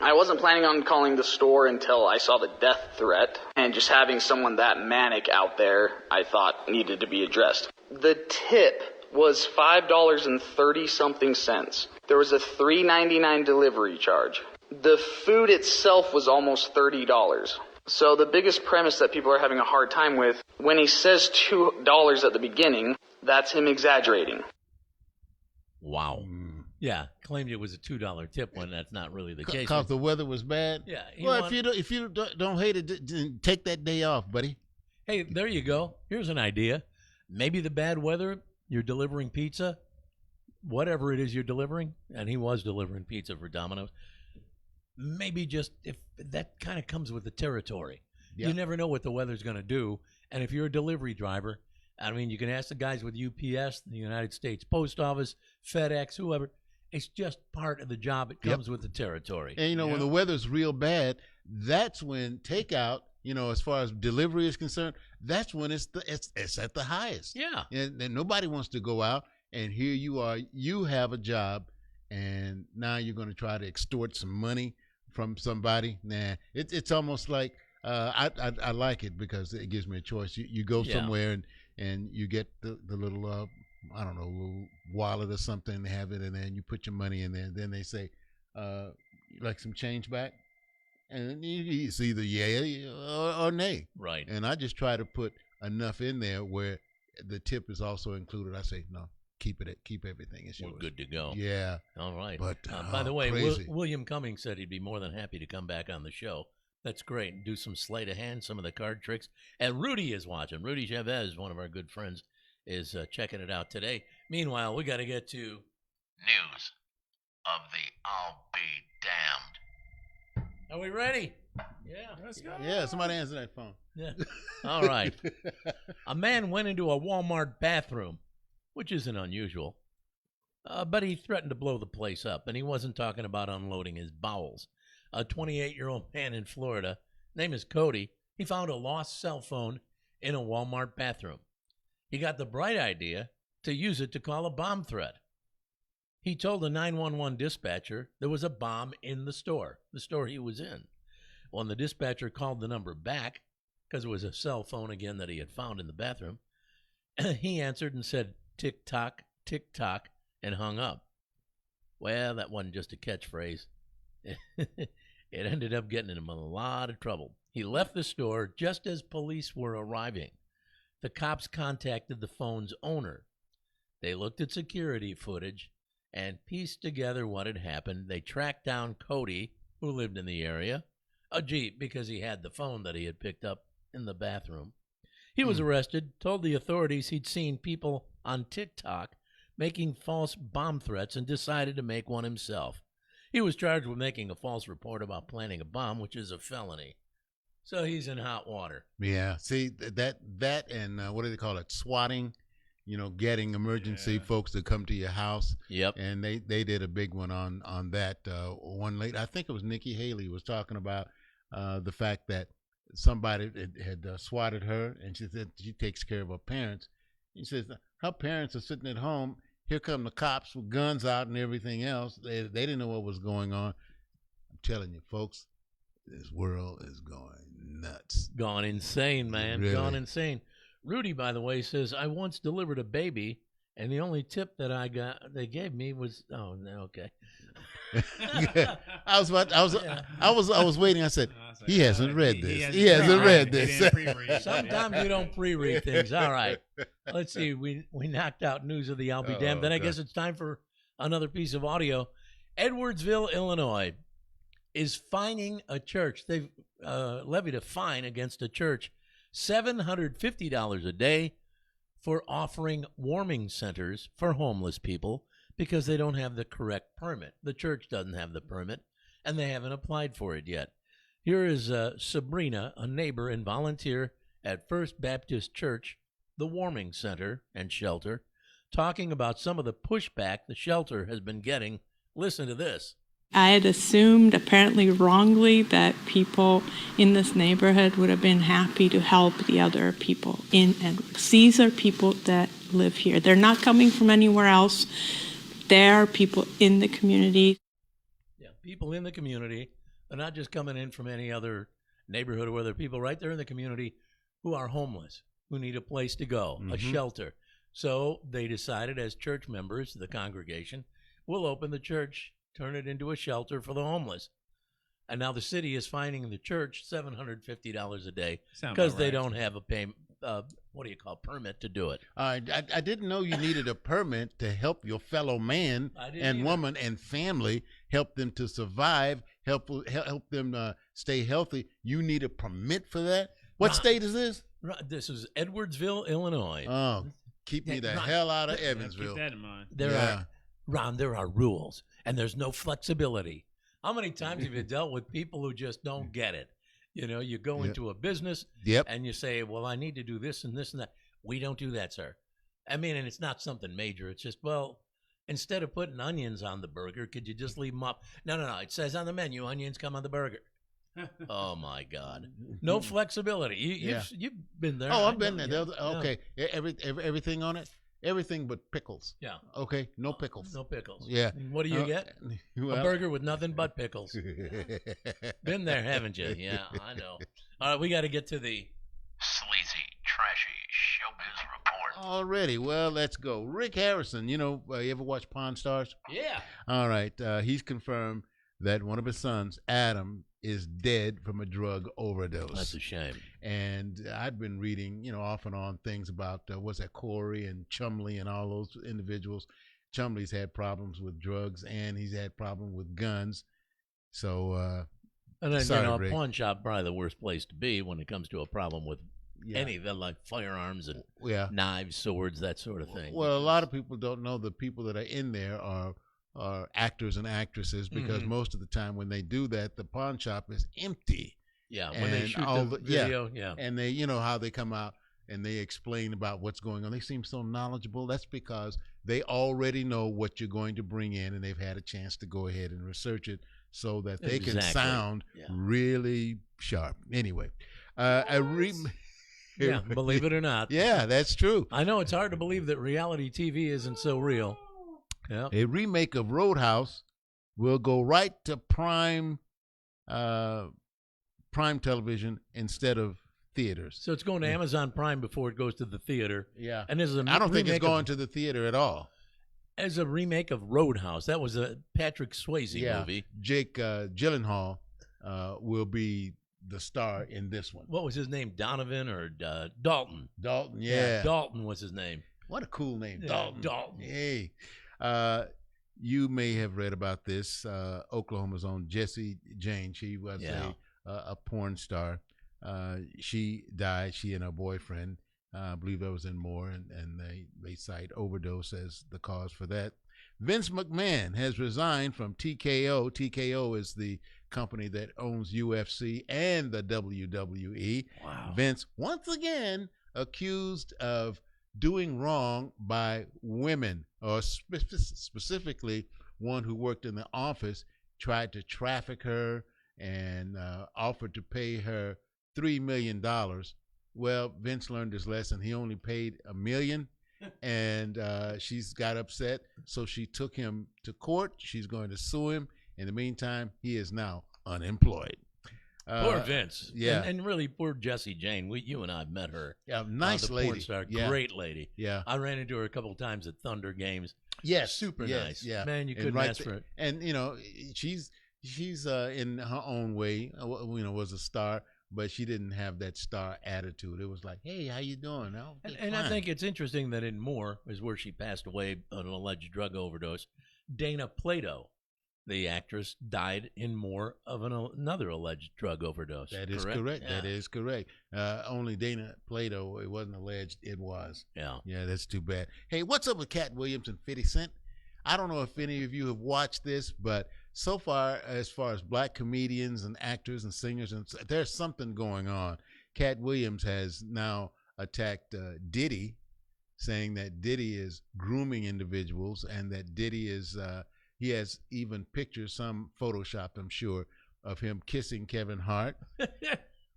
I wasn't planning on calling the store until I saw the death threat, and just having someone that manic out there, I thought needed to be addressed. The tip was $5.30-something cents. There was a $3.99 delivery charge. The food itself was almost $30. So the biggest premise that people are having a hard time with, when he says $2 at the beginning, that's him exaggerating. Wow. Yeah, claimed it was a $2 tip when that's not really the case. Because the weather was bad? Yeah. Well, if you don't hate it, take that day off, buddy. Hey, there you go. Here's an idea. Maybe the bad weather, you're delivering pizza, whatever it is you're delivering, and he was delivering pizza for Domino's. Maybe just if that kind of comes with the territory. Yeah. You never know what the weather's going to do. And if you're a delivery driver, I mean, you can ask the guys with UPS, the United States Post Office, FedEx, whoever. It's just part of the job. It comes with the territory. And, when the weather's real bad, that's when takeout, as far as delivery is concerned, that's when it's at the highest. Yeah. And nobody wants to go out, and here you are. You have a job, and now you're going to try to extort some money from somebody. Nah, it's almost like I like it because it gives me a choice. You go somewhere and you get the little I don't know, little wallet or something, have it, and then you put your money in there. And then they say, like some change back, and it's either yay or nay. Right. And I just try to put enough in there where the tip is also included. I say no. Keep everything. It's yours. We're good to go. Yeah. All right. But by the way, crazy. William Cummings said he'd be more than happy to come back on the show. That's great. Do some sleight of hand, some of the card tricks. And Rudy is watching. Rudy Chavez, one of our good friends, is checking it out today. Meanwhile, we got to get to news of the I'll be damned. Are we ready? Yeah. Let's go. Yeah, somebody answer that phone. Yeah. All right. A man went into a Walmart bathroom, which isn't unusual, but he threatened to blow the place up, and he wasn't talking about unloading his bowels. A 28-year-old man in Florida, name is Cody, he found a lost cell phone in a Walmart bathroom. He got the bright idea to use it to call a bomb threat. He told the 911 dispatcher there was a bomb in the store he was in. When the dispatcher called the number back, because it was a cell phone again that he had found in the bathroom, he answered and said, tick-tock, tick-tock, and hung up. Well, that wasn't just a catchphrase. It ended up getting him in a lot of trouble. He left the store just as police were arriving. The cops contacted the phone's owner. They looked at security footage and pieced together what had happened. They tracked down Cody, who lived in the area, a Jeep because he had the phone that he had picked up in the bathroom. He was arrested, told the authorities he'd seen people on TikTok making false bomb threats and decided to make one himself. He was charged with making a false report about planting a bomb, which is a felony. So he's in hot water. Yeah. See, that and what do they call it? Swatting. You know, getting emergency folks to come to your house. Yep. And they did a big one on that. One late, I think it was Nikki Haley was talking about the fact that somebody had swatted her, and she said she takes care of her parents. She says her parents are sitting at home. Here come the cops with guns out and everything else. They didn't know what was going on. I'm telling you, folks, this world is going nuts. Gone insane, man. Really? Gone insane. Rudy, by the way, says, I once delivered a baby, and the only tip that they gave me was, oh, no, okay. I was waiting. I said, he hasn't read this. He hasn't read this. Sometimes you don't pre-read things. All right. Let's see. We knocked out news of the I'll be damned. Then I guess it's time for another piece of audio. Edwardsville, Illinois is fining a church. They've levied a fine against a church, $750 a day for offering warming centers for homeless people because they don't have the correct permit. The church doesn't have the permit, and they haven't applied for it yet. Here is Sabrina, a neighbor and volunteer at First Baptist Church, the warming center and shelter, talking about some of the pushback the shelter has been getting. Listen to this. I had assumed, apparently wrongly, that people in this neighborhood would have been happy to help the other people in, and these are people that live here. They're not coming from anywhere else. They're people in the community. Yeah, people in the community. They're not just coming in from any other neighborhood or other people right there in the community who are homeless, who need a place to go, a shelter. So they decided as church members, the congregation, will open the church, turn it into a shelter for the homeless. And now the city is fining the church $750 a day because they don't have a permit to do it. I didn't know you needed a permit to help your fellow man and woman and family, help them to survive, help them stay healthy. You need a permit for that? What state is this? This is Edwardsville, Illinois. Oh, keep me the hell out of Evansville. Keep that in mind. There are rules, and there's no flexibility. How many times have you dealt with people who just don't get it? You know, you go into a business and you say, well, I need to do this and this and that. We don't do that, sir. I mean, and it's not something major. It's just, well, instead of putting onions on the burger, could you just leave them up? No. It says on the menu, onions come on the burger. Oh, my God. No flexibility. You've been there. Oh, I've been there. Okay. Everything on it? Everything but pickles. Yeah. Okay. No pickles. No pickles. Yeah. And what do you get? A burger with nothing but pickles. Been there, haven't you? Yeah, I know. All right, we got to get to the sleazy, trashy showbiz report. Already. Well, let's go. Rick Harrison. You know, you ever watch Pawn Stars? Yeah. All right. He's confirmed that one of his sons, Adam, is dead from a drug overdose. That's a shame. And I'd been reading, you know, off and on things about, what's that, Corey and Chumley and all those individuals. Chumley's had problems with drugs, and he's had problems with guns. So, and then, sorry, a Rick. pawn shop, probably the worst place to be when it comes to a problem with any of them, like firearms and knives, swords, that sort of thing. Well, a lot of people don't know the people that are in there are actors and actresses, because most of the time when they do that, the pawn shop is empty. Yeah, when they shoot the video, and they, you know, how they come out and they explain about what's going on. They seem so knowledgeable. That's because they already know what you're going to bring in, and they've had a chance to go ahead and research it so that they can sound really sharp. Anyway, believe it or not. Yeah, that's true. I know it's hard to believe that reality TV isn't so real. Yeah. A remake of Roadhouse will go right to prime television instead of theaters. So it's going to Amazon Prime before it goes to the theater. Yeah. And this is I don't think it's going to the theater at all. As a remake of Roadhouse. That was a Patrick Swayze movie. Jake Gyllenhaal will be the star in this one. What was his name? Donovan or Dalton? Dalton, yeah. Dalton was his name. What a cool name, Yeah, Dalton. Dalton. Hey. You may have read about this. Oklahoma's own Jessie Jane. She was a porn star. She died. She and her boyfriend. I believe that was in Moore, and they cite overdose as the cause for that. Vince McMahon has resigned from TKO. TKO is the company that owns UFC and the WWE. Wow. Vince, once again, accused of doing wrong by women, or specifically one who worked in the office, tried to traffic her and offered to pay her $3 million. Well, Vince learned his lesson. He only paid $1 million, and she's got upset, so she took him to court. She's going to sue him. In the meantime, he is now unemployed. Poor Vince. Yeah. And really poor Jessie Jane. You and I met her. Yeah, nice the lady. Porn star, Yeah. Great lady. Yeah. I ran into her a couple of times at Thunder games. Yes. Super yes, nice. Yeah. Man, you And couldn't right ask for it. And, you know, she's in her own way, was a star, but she didn't have that star attitude. It was like, hey, how you doing? And I think it's interesting that in Moore is where she passed away of an alleged drug overdose. Dana Plato, the actress, died in Moore of another alleged drug overdose. That is correct. That is correct. Only Dana Plato, it wasn't alleged, it was. Yeah. Yeah, that's too bad. Hey, what's up with Cat Williams and 50 Cent? I don't know if any of you have watched this, but so far as black comedians and actors and singers, and there's something going on. Cat Williams has now attacked Diddy, saying that Diddy is grooming individuals and that Diddy is he has even pictures, some photoshopped, I'm sure, of him kissing Kevin Hart,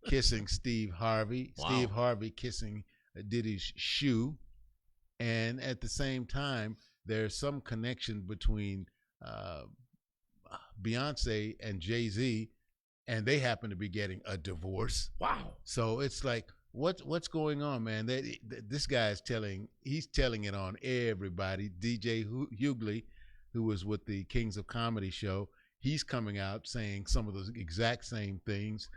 kissing Steve Harvey, Wow. Steve Harvey kissing Diddy's shoe, and at the same time, there's some connection between Beyonce and Jay-Z, and they happen to be getting a divorce. Wow. So it's like, what's going on, man? This guy is telling it on everybody. DJ Hughley, who was with the Kings of Comedy show, he's coming out saying some of those exact same things,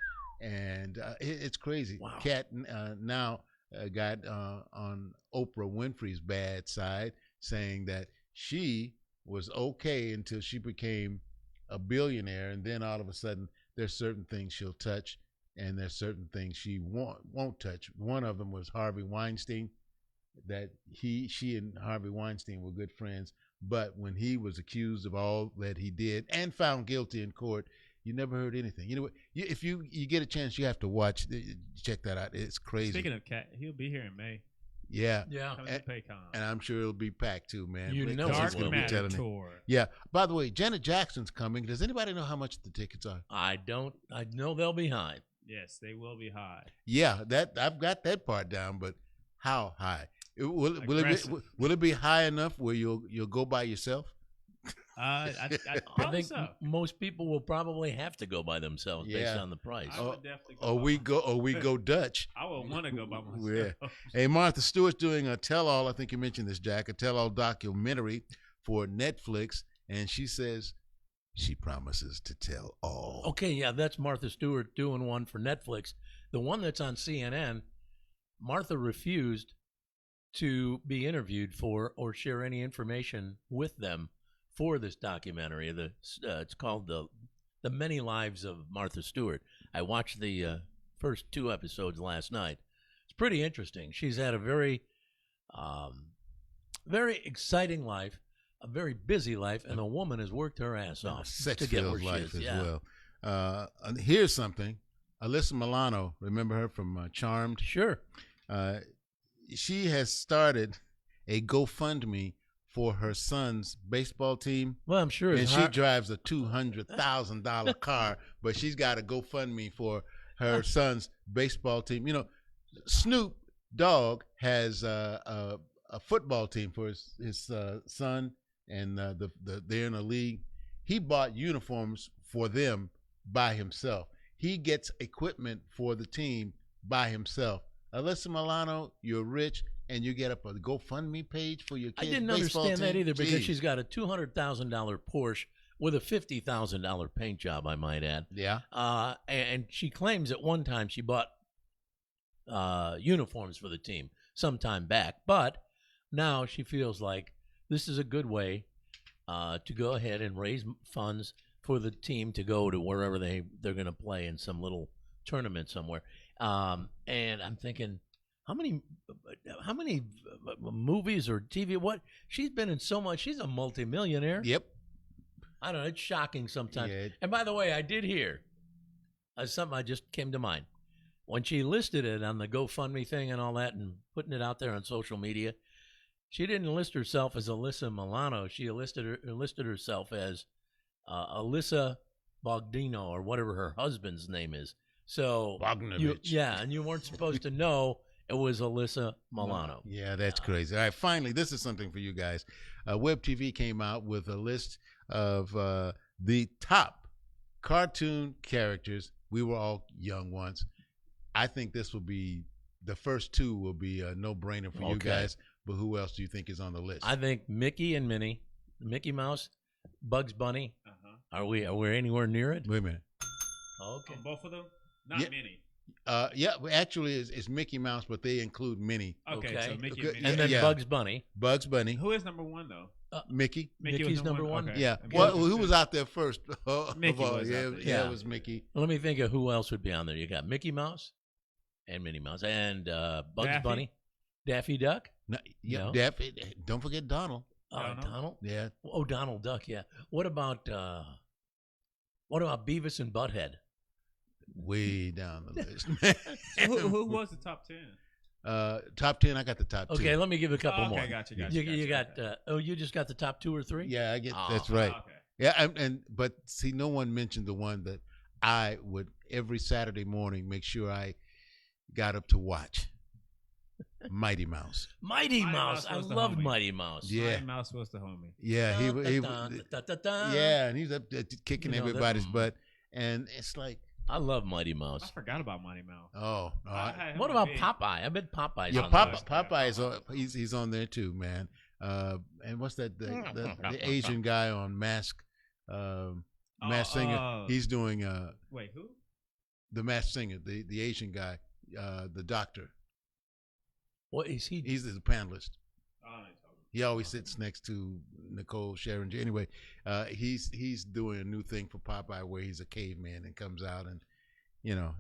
and it's crazy. Wow. Cat now got on Oprah Winfrey's bad side, saying that she was okay until she became a billionaire, and then all of a sudden there's certain things she'll touch and there's certain things she won't touch. One of them was Harvey Weinstein, that she and Harvey Weinstein were good friends, but when he was accused of all that he did and found guilty in court, you never heard anything. You know what? If you get a chance, you have to check that out. It's crazy. Speaking of Cat, he'll be here in May. Yeah. Coming to PayCon. And I'm sure it'll be packed too, man. You know Because it will be. Matter Tour. Yeah. By the way, Janet Jackson's coming. Does anybody know how much the tickets are? I don't. I know they'll be high. Yes, they will be high. Yeah, I've got that part down, but how high? Will it be high enough where you'll go by yourself? I I think so. most people will probably have to go by themselves based on the price. I would definitely go Or by we go Dutch. I would want to go by myself. Yeah. Hey, Martha Stewart's doing a tell-all. I think you mentioned this, Jack. A tell-all documentary for Netflix, and she says she promises to tell all. Okay, yeah, that's Martha Stewart doing one for Netflix. The one that's on CNN, Martha refused to be interviewed for or share any information with them for this documentary. It's called the Many Lives of Martha Stewart. I watched the first 2 episodes last night. It's pretty interesting. She's had a very exciting life, a very busy life, and the woman has worked her ass off to get where she life is. as well. And here's something. Alyssa Milano, remember her from Charmed? Sure. She has started a GoFundMe for her son's baseball team. Well, I'm sure. And she drives a $200,000 car, but she's got a GoFundMe for her son's baseball team. You know, Snoop Dogg has a football team for his son, and they're in a league. He bought uniforms for them by himself. He gets equipment for the team by himself. Alyssa Milano, you're rich, and you get up a GoFundMe page for your kid's I didn't baseball understand that team? either because Jeez. she's got a $200,000 Porsche with a $50,000 paint job, I might add. Yeah. And she claims at one time she bought uniforms for the team some time back, but now she feels like this is a good way to go ahead and raise funds for the team to go to wherever they're going to play in some little tournament somewhere. And I'm thinking, how many movies or TV? What she's been in so much. She's a multimillionaire. Yep. I don't know. It's shocking sometimes. Yeah. And by the way, I did hear something I just came to mind when she listed it on the GoFundMe thing and all that, and putting it out there on social media. She didn't list herself as Alyssa Milano. She listed herself as Alyssa Bogdino, or whatever her husband's name is. So Bogdanovich. and you weren't supposed to know it was Alyssa Milano. Yeah, that's crazy. All right, finally, this is something for you guys. Web TV came out with a list of the top cartoon characters. We were all young once. I think this will be the first two will be a no-brainer for you guys. But who else do you think is on the list? I think Mickey and Minnie, Mickey Mouse, Bugs Bunny. Are we anywhere near it? Wait a minute. Okay. Both of them? Not Minnie. Actually, it's Mickey Mouse, but they include Minnie. Okay. So Mickey and Minnie. And then Bugs Bunny. Bugs Bunny. Who is number one, though? Mickey. Mickey's number one? Okay. Yeah. Well, who was out there first? Mickey was it was Mickey. Let me think of who else would be on there. You got Mickey Mouse and Minnie Mouse and Bugs Daffy? Bunny. Daffy Duck? No, yeah, No. Daffy. Don't forget Donald. Donald? Yeah. Oh, Donald Duck, yeah. What about Beavis and Butthead? Way down the list. Who was the top 10? Top 10. I got the top 10. Okay, let me give a couple more. Okay, gotcha. You got. You just got the top 2 or 3? Yeah, I get. Oh, that's right. okay. Yeah, but see, no one mentioned the one that I would every Saturday morning make sure I got up to watch. Mighty Mouse. Mighty Mouse. Mouse I was the loved homie. Mighty Mouse. Yeah. Mighty Mouse was the homie. Yeah, he Yeah, yeah, and he's up there kicking You know, everybody's butt, and it's like, I love Mighty I Mouse. forgot about Mighty Mouse. oh, no, What about Popeye? I bet Popeye's yeah, on the list. Popeye's on, he's on there too, man. And what's that? The Asian guy on Mask Singer. He's doing Wait, who? the Mask Singer, the Asian guy, the doctor. What is he? He's the panelist. Oh, He always sits next to Nicole Scherzinger. Anyway, he's doing a new thing for Popeye where he's a caveman and comes out, and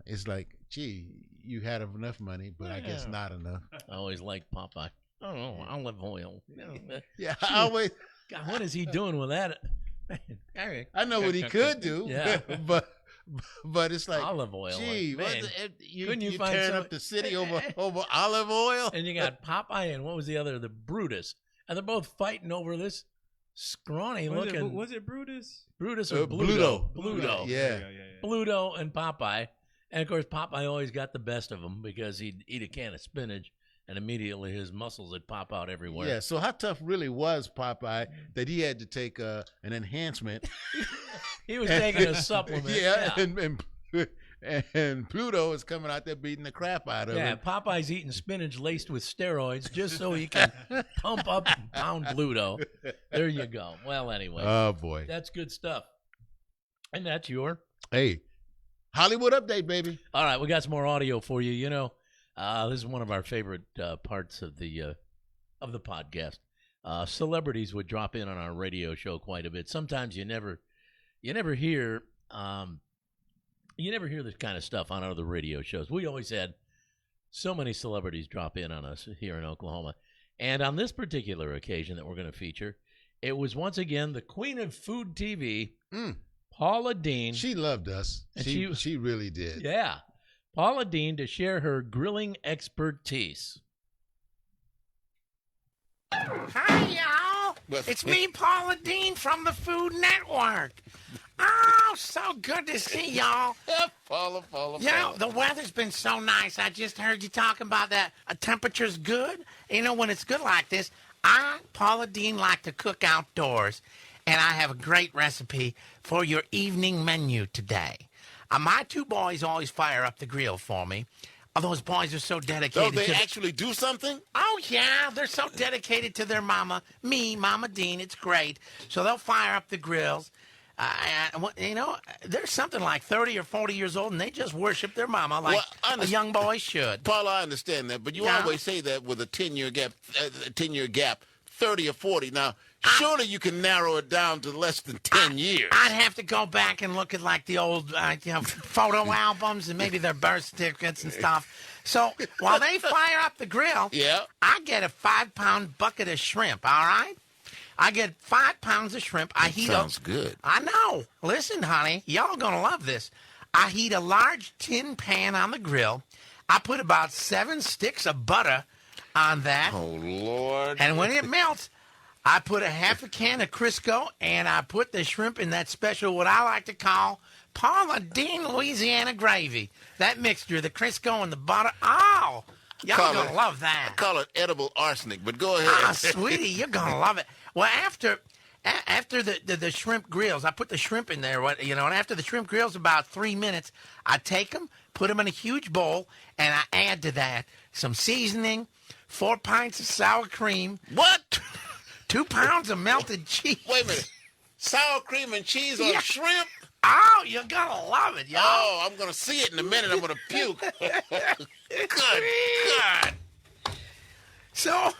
it's like, gee, you had enough money, but I guess not enough. I always liked Popeye. I don't know, olive oil. Yeah, I always. God, what is he doing with that? I know what he could do. Yeah. but it's like olive oil. Gee, man. you find tearing some- up the city over olive oil? And you got Popeye and what was the other? The Brutus. And they're both fighting over this scrawny looking. Was it Brutus? Brutus or Bluto. Bluto. Yeah. Bluto and Popeye. And of course, Popeye always got the best of them because he'd eat a can of spinach and immediately his muscles would pop out everywhere. Yeah, so how tough really was Popeye that he had to take an enhancement? He was taking a supplement. Yeah. And Pluto is coming out there beating the crap out of him. Yeah, Popeye's eating spinach laced with steroids just so he can pump up and pound Bluto. There you go. Well, anyway. Oh, boy. That's good stuff. And that's your. Hey, Hollywood update, baby. All right, we got some more audio for you. This is one of our favorite parts of the podcast. Celebrities would drop in on our radio show quite a bit. Sometimes you never hear this kind of stuff on other radio shows. We always had so many celebrities drop in on us here in Oklahoma. And on this particular occasion that we're going to feature, it was once again the queen of food TV, Paula Deen. She loved us. And she really did. Yeah. Paula Deen to share her grilling expertise. Hi, y'all. It's me, Paula Deen from the Food Network. Oh, so good to see y'all. Paula. The weather's been so nice. I just heard you talking about that. Temperature's good. When it's good like this, I, Paula Deen, like to cook outdoors. And I have a great recipe for your evening menu today. My two boys always fire up the grill for me. Those boys are so dedicated. So they actually do something? Oh, yeah. They're so dedicated to their mama. Me, Mama Dean. It's great. So they'll fire up the grills. They're something like 30 or 40 years old, and they just worship their mama like a young boy should. Paula, I understand that, but you always say that with a 10-year gap, 30 or 40. Now, Surely you can narrow it down to less than 10 years. I'd have to go back and look at like the old photo albums and maybe their birth certificates and stuff. So while they fire up the grill, I get a 5-pound bucket of shrimp, all right? I get 5 pounds of shrimp. I heat up. Sounds good. I know. Listen, honey, y'all gonna love this. I heat a large tin pan on the grill. I put about 7 sticks of butter on that. Oh, Lord. And when it melts, I put a half a can of Crisco, and I put the shrimp in that special, what I like to call Paula Dean Louisiana gravy. That mixture, the Crisco and the butter. Oh, y'all gonna love that. I call it edible arsenic, but go ahead. Ah, sweetie, you're gonna love it. Well, after the shrimp grills, I put the shrimp in there, and after the shrimp grills about 3 minutes, I take them, put them in a huge bowl, and I add to that some seasoning, 4 pints of sour cream. What? 2 pounds of melted cheese. Wait a minute. Sour cream and cheese on shrimp? Oh, you're gonna love it, y'all. Oh, I'm gonna see it in a minute. I'm gonna puke. Good God. So,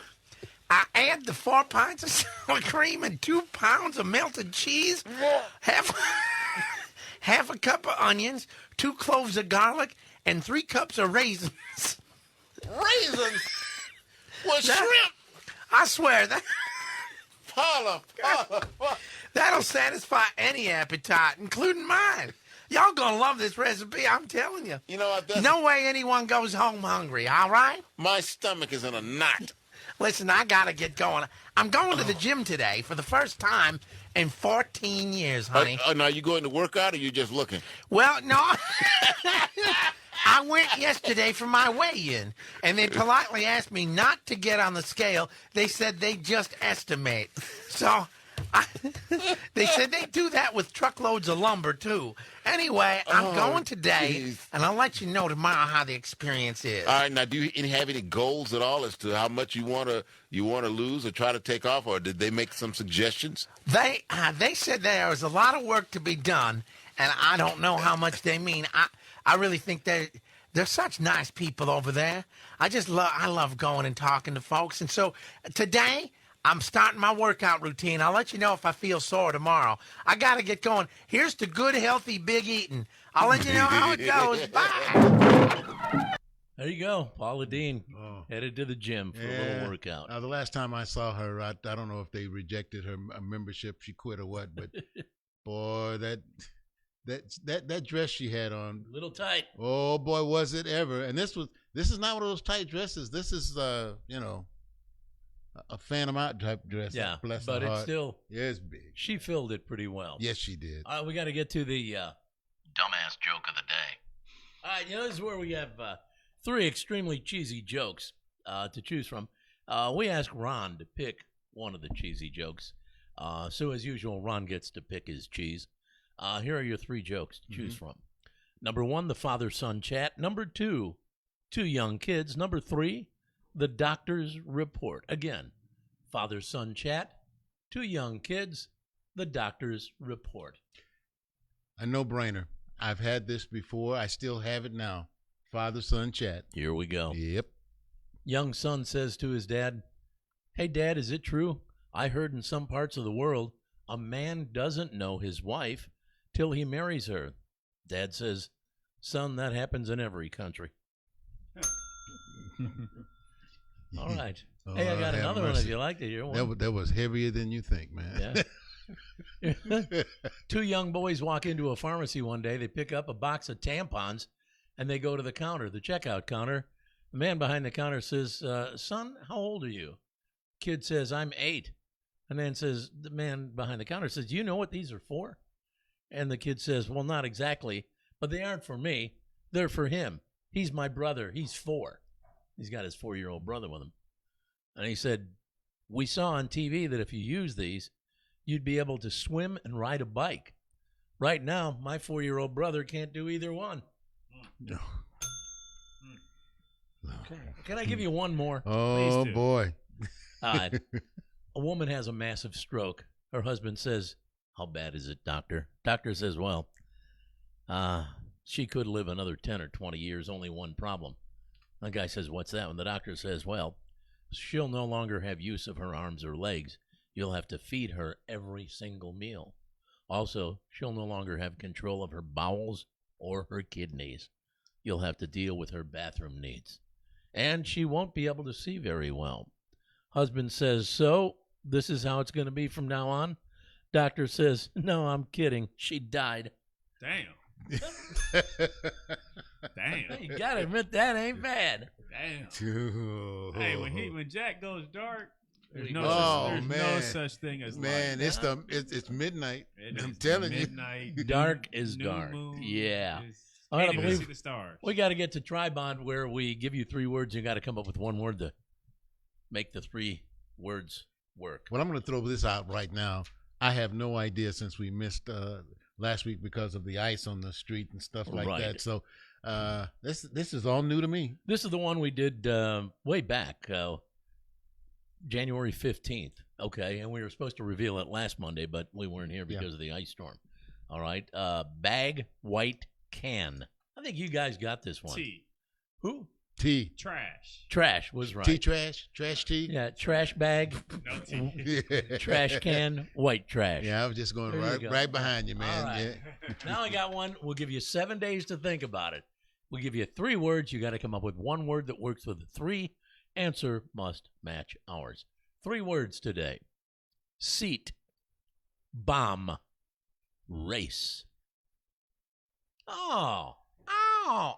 I add the 4 pints of sour cream and 2 pounds of melted cheese, half a cup of onions, 2 cloves of garlic, and 3 cups of raisins. Raisins? With shrimp? I swear that. Paula. That'll satisfy any appetite, including mine. Y'all gonna love this recipe, I'm telling you. You know what? No way anyone goes home hungry, all right? My stomach is in a knot. Listen, I gotta get going. I'm going to the gym today for the first time in 14 years, honey. Now, are you going to work out or you just looking? Well, no. I went yesterday for my weigh-in, and they politely asked me not to get on the scale. They said they just estimate. So they said they do that with truckloads of lumber, too. Anyway, I'm going today, and I'll let you know tomorrow how the experience is. All right, now, do you have any goals at all as to how much you want to lose or try to take off, or did they make some suggestions? They said there was a lot of work to be done, and I don't know how much they mean. I really think they're such nice people over there. I love going and talking to folks. And so today, I'm starting my workout routine. I'll let you know if I feel sore tomorrow. I got to get going. Here's to good, healthy, big eating. I'll let you know how it goes. Bye. There you go. Paula Dean headed to the gym for a little workout. Now, the last time I saw her, I don't know if they rejected her membership. She quit or what, but boy, that dress she had on, little tight. Oh boy, was it ever! And this is not one of those tight dresses. This is a Phantom Out type dress. Yeah, bless but her it's heart. still it's big. She filled it pretty well. Yes, she did. We got to get to the dumbass joke of the day. All right, this is where we have 3 extremely cheesy jokes to choose from. We asked Ron to pick one of the cheesy jokes. So as usual, Ron gets to pick his cheese. Here are your 3 jokes to choose from. Number 1, the father-son chat. Number 2, 2 young kids. Number 3, the doctor's report. Again, father-son chat, 2 young kids, the doctor's report. A no-brainer. I've had this before. I still have it now. Father-son chat. Here we go. Yep. Young son says to his dad, "Hey, Dad, is it true? I heard in some parts of the world a man doesn't know his wife till he marries her." Dad says, "Son, that happens in every country." All right. Hey, I got another one if you like to hear one. That was heavier than you think, man. Yeah. 2 young boys walk into a pharmacy one day. They pick up a box of tampons, and they go to the counter, the checkout counter. The man behind the counter says, "Son, how old are you?" Kid says, "I'm 8. And then the man behind the counter says, "Do you know what these are for?" And the kid says, "Well, not exactly, but they aren't for me. They're for him. He's my brother. He's 4. He's got his 4-year-old brother with him." And he said, "We saw on TV that if you use these, you'd be able to swim and ride a bike. Right now, my 4-year-old brother can't do either one." No. Okay. Can I give you one more? Oh, boy. All right. A woman has a massive stroke. Her husband says, "How bad is it, doctor?" Doctor says, "Well, she could live another 10 or 20 years, only one problem." The guy says, "What's that?" And the doctor says, "Well, she'll no longer have use of her arms or legs. You'll have to feed her every single meal. Also, she'll no longer have control of her bowels or her kidneys. You'll have to deal with her bathroom needs. And she won't be able to see very well. Husband says, so this is how it's going to be from now on? Doctor says, no, I'm kidding. She died. Damn. Damn. You got to admit that ain't bad. Damn. Hey, when Jack goes dark, there's no such thing as man. light. It's midnight. I'm telling midnight, you, dark is new dark. Moon, Yeah. Can't I even believe see the stars. we got to get to Tribond where we give you 3 words. You got to come up with 1 word to make the 3 words work. Well, I'm going to throw this out right now. I have no idea since we missed last week because of the ice on the street and stuff like Right. that. So this is all new to me. This is the one we did way back, January 15th. Okay, and we were supposed to reveal it last Monday, but we weren't here because of the ice storm. All right, bag, white, can. I think you guys got this one. T. Who? T. Trash. Trash was right. T trash? Trash T? Yeah, trash bag, No T. trash can, white trash. Yeah, I was just going There you go. right behind you, man. All right. Yeah. Now I got one. We'll give you 7 days to think about it. We'll give you 3 words. You got to come up with 1 word that works with the 3. Answer must match ours. 3 words today. Seat, bomb, race. Oh,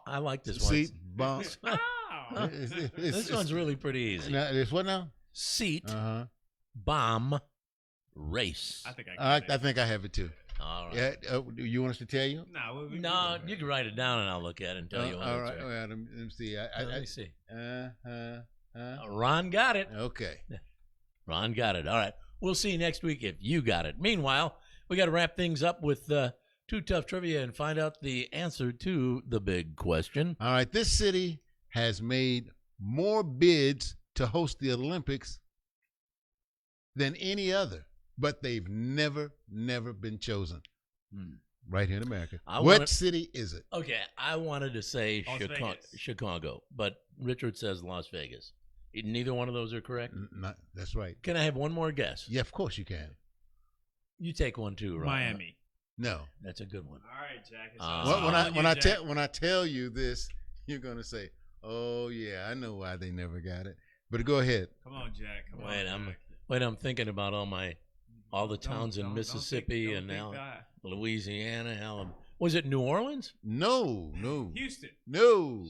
I like this one. Seat, bomb. This one's really pretty easy. Now, it's what now? Seat, bomb, race. I think I think I have it too. All right. Yeah. You want us to tell you? No, you can write it down and I'll look at it and tell you what all it's right. right. Well, let me see. Let me see. Uh, Ron got it. Okay. Ron got it. All right. We'll see you next week if you got it. Meanwhile, we got to wrap things up with 2 tough trivia and find out the answer to the big question. All right. This city has made more bids to host the Olympics than any other, but they've never been chosen. Right here in America. What city is it? Okay, I wanted to say Las Vegas. Chicago, but Richard says Las Vegas. Neither one of those are correct? That's right. Can I have one more guess? Yeah, of course you can. You take one too, Ron. Miami. No. That's a good one. All right, Jack. When I tell you this, you're gonna say, "Oh yeah, I know why they never got it." But go ahead. Come on, Jack. Come Wait, on. I'm thinking about all the towns in Mississippi and now Louisiana. Was it New Orleans? No. Houston. No.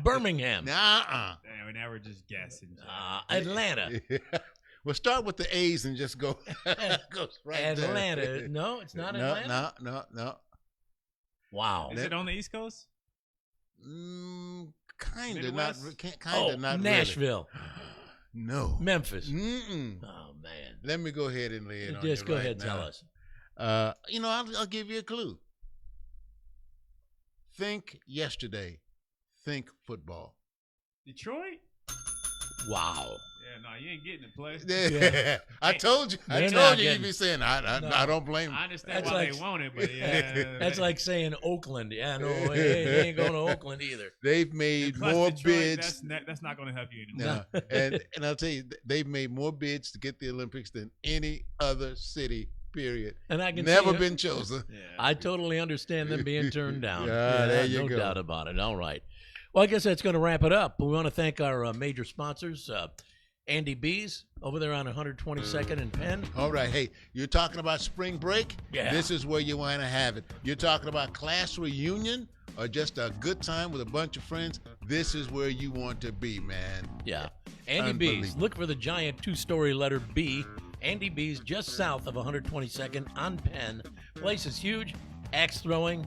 Birmingham. Nuh-uh. Damn, now we're just guessing. Atlanta. Well, start with the A's and just go. Goes right Atlanta. there. No, it's not Atlanta. No. Wow. Is it on the East Coast? Kind of not. Midwest? Kind of not. Nashville. Really. No. Memphis. Mm-mm. Oh man. Let me go ahead and lay it on Just you go right ahead, now. tell us. I'll give you a clue. Think yesterday. Think football. Detroit? Wow. Yeah, no, you ain't getting the play. Yeah. I told you. You'd be saying, I don't blame him. I understand why they want it, but yeah. That's like saying Oakland. Yeah, no, they ain't going to Oakland either. They've made Plus more Detroit, bids. That's not going to help you anymore. No. and I'll tell you, they've made more bids to get the Olympics than any other city, period. And I can never see it. been chosen. Yeah. I totally understand them being turned down. Yeah, there you no go. doubt about it. All right. Well, I guess that's going to wrap it up. We want to thank our major sponsors, Andy B's over there on 122nd and Penn. All right. Hey, you're talking about spring break? Yeah. This is where you want to have it. You're talking about class reunion or just a good time with a bunch of friends? This is where you want to be, man. Yeah. Andy B's. Unbelievable. Look for the giant 2-story letter B. Andy B's just south of 122nd on Penn. Place is huge. Axe throwing,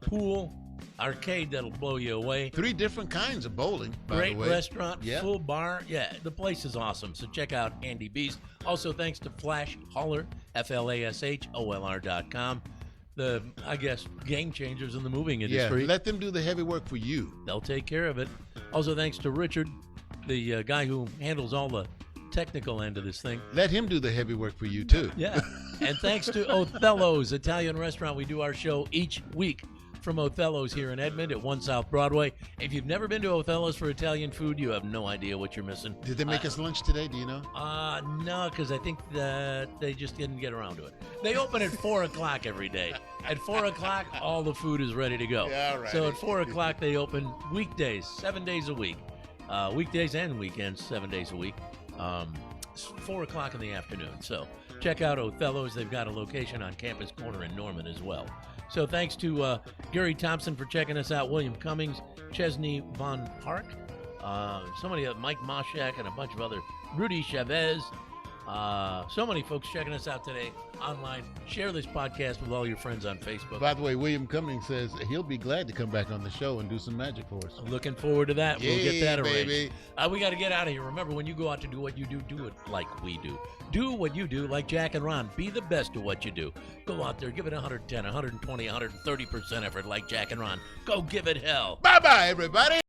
pool, arcade that'll blow you away. 3 different kinds of bowling, by Great the way. restaurant, Yep. full bar. Yeah, the place is awesome. So check out Andy B's. Also, thanks to Flash Holler, FLASHOLR.com. The, I guess, game changers in the moving Yeah, industry. let them do the heavy work for you. They'll take care of it. Also, thanks to Richard, the guy who handles all the technical end of this thing. Let him do the heavy work for you, too. Yeah. And thanks to Othello's Italian Restaurant. We do our show each week from Othello's here in Edmond at 1 South Broadway. If you've never been to Othello's for Italian food, you have no idea what you're missing. Did they make us lunch today? Do you know? No, because I think that they just didn't get around to it. They open at 4 o'clock every day. At 4 o'clock, all the food is ready to go. Yeah, all right. So at 4 o'clock, they open weekdays, 7 days a week. Weekdays and weekends, 7 days a week. 4 o'clock in the afternoon. So check out Othello's. They've got a location on Campus Corner in Norman as well. So thanks to Gary Thompson for checking us out, William Cummings, Chesney Von Park, Mike Moshak, and a bunch of other, Rudy Chavez. So many folks checking us out today online. Share this podcast with all your friends on Facebook. By the way, William Cummings says he'll be glad to come back on the show and do some magic for us. I'm looking forward to that. We'll get that arranged. Baby. We got to get out of here. Remember, when you go out to do what you do it like we do. Do what you do like Jack and Ron. Be the best at what you do. Go out there, give it 110, 120, 130% effort like Jack and Ron. Go give it hell. Bye-bye, everybody.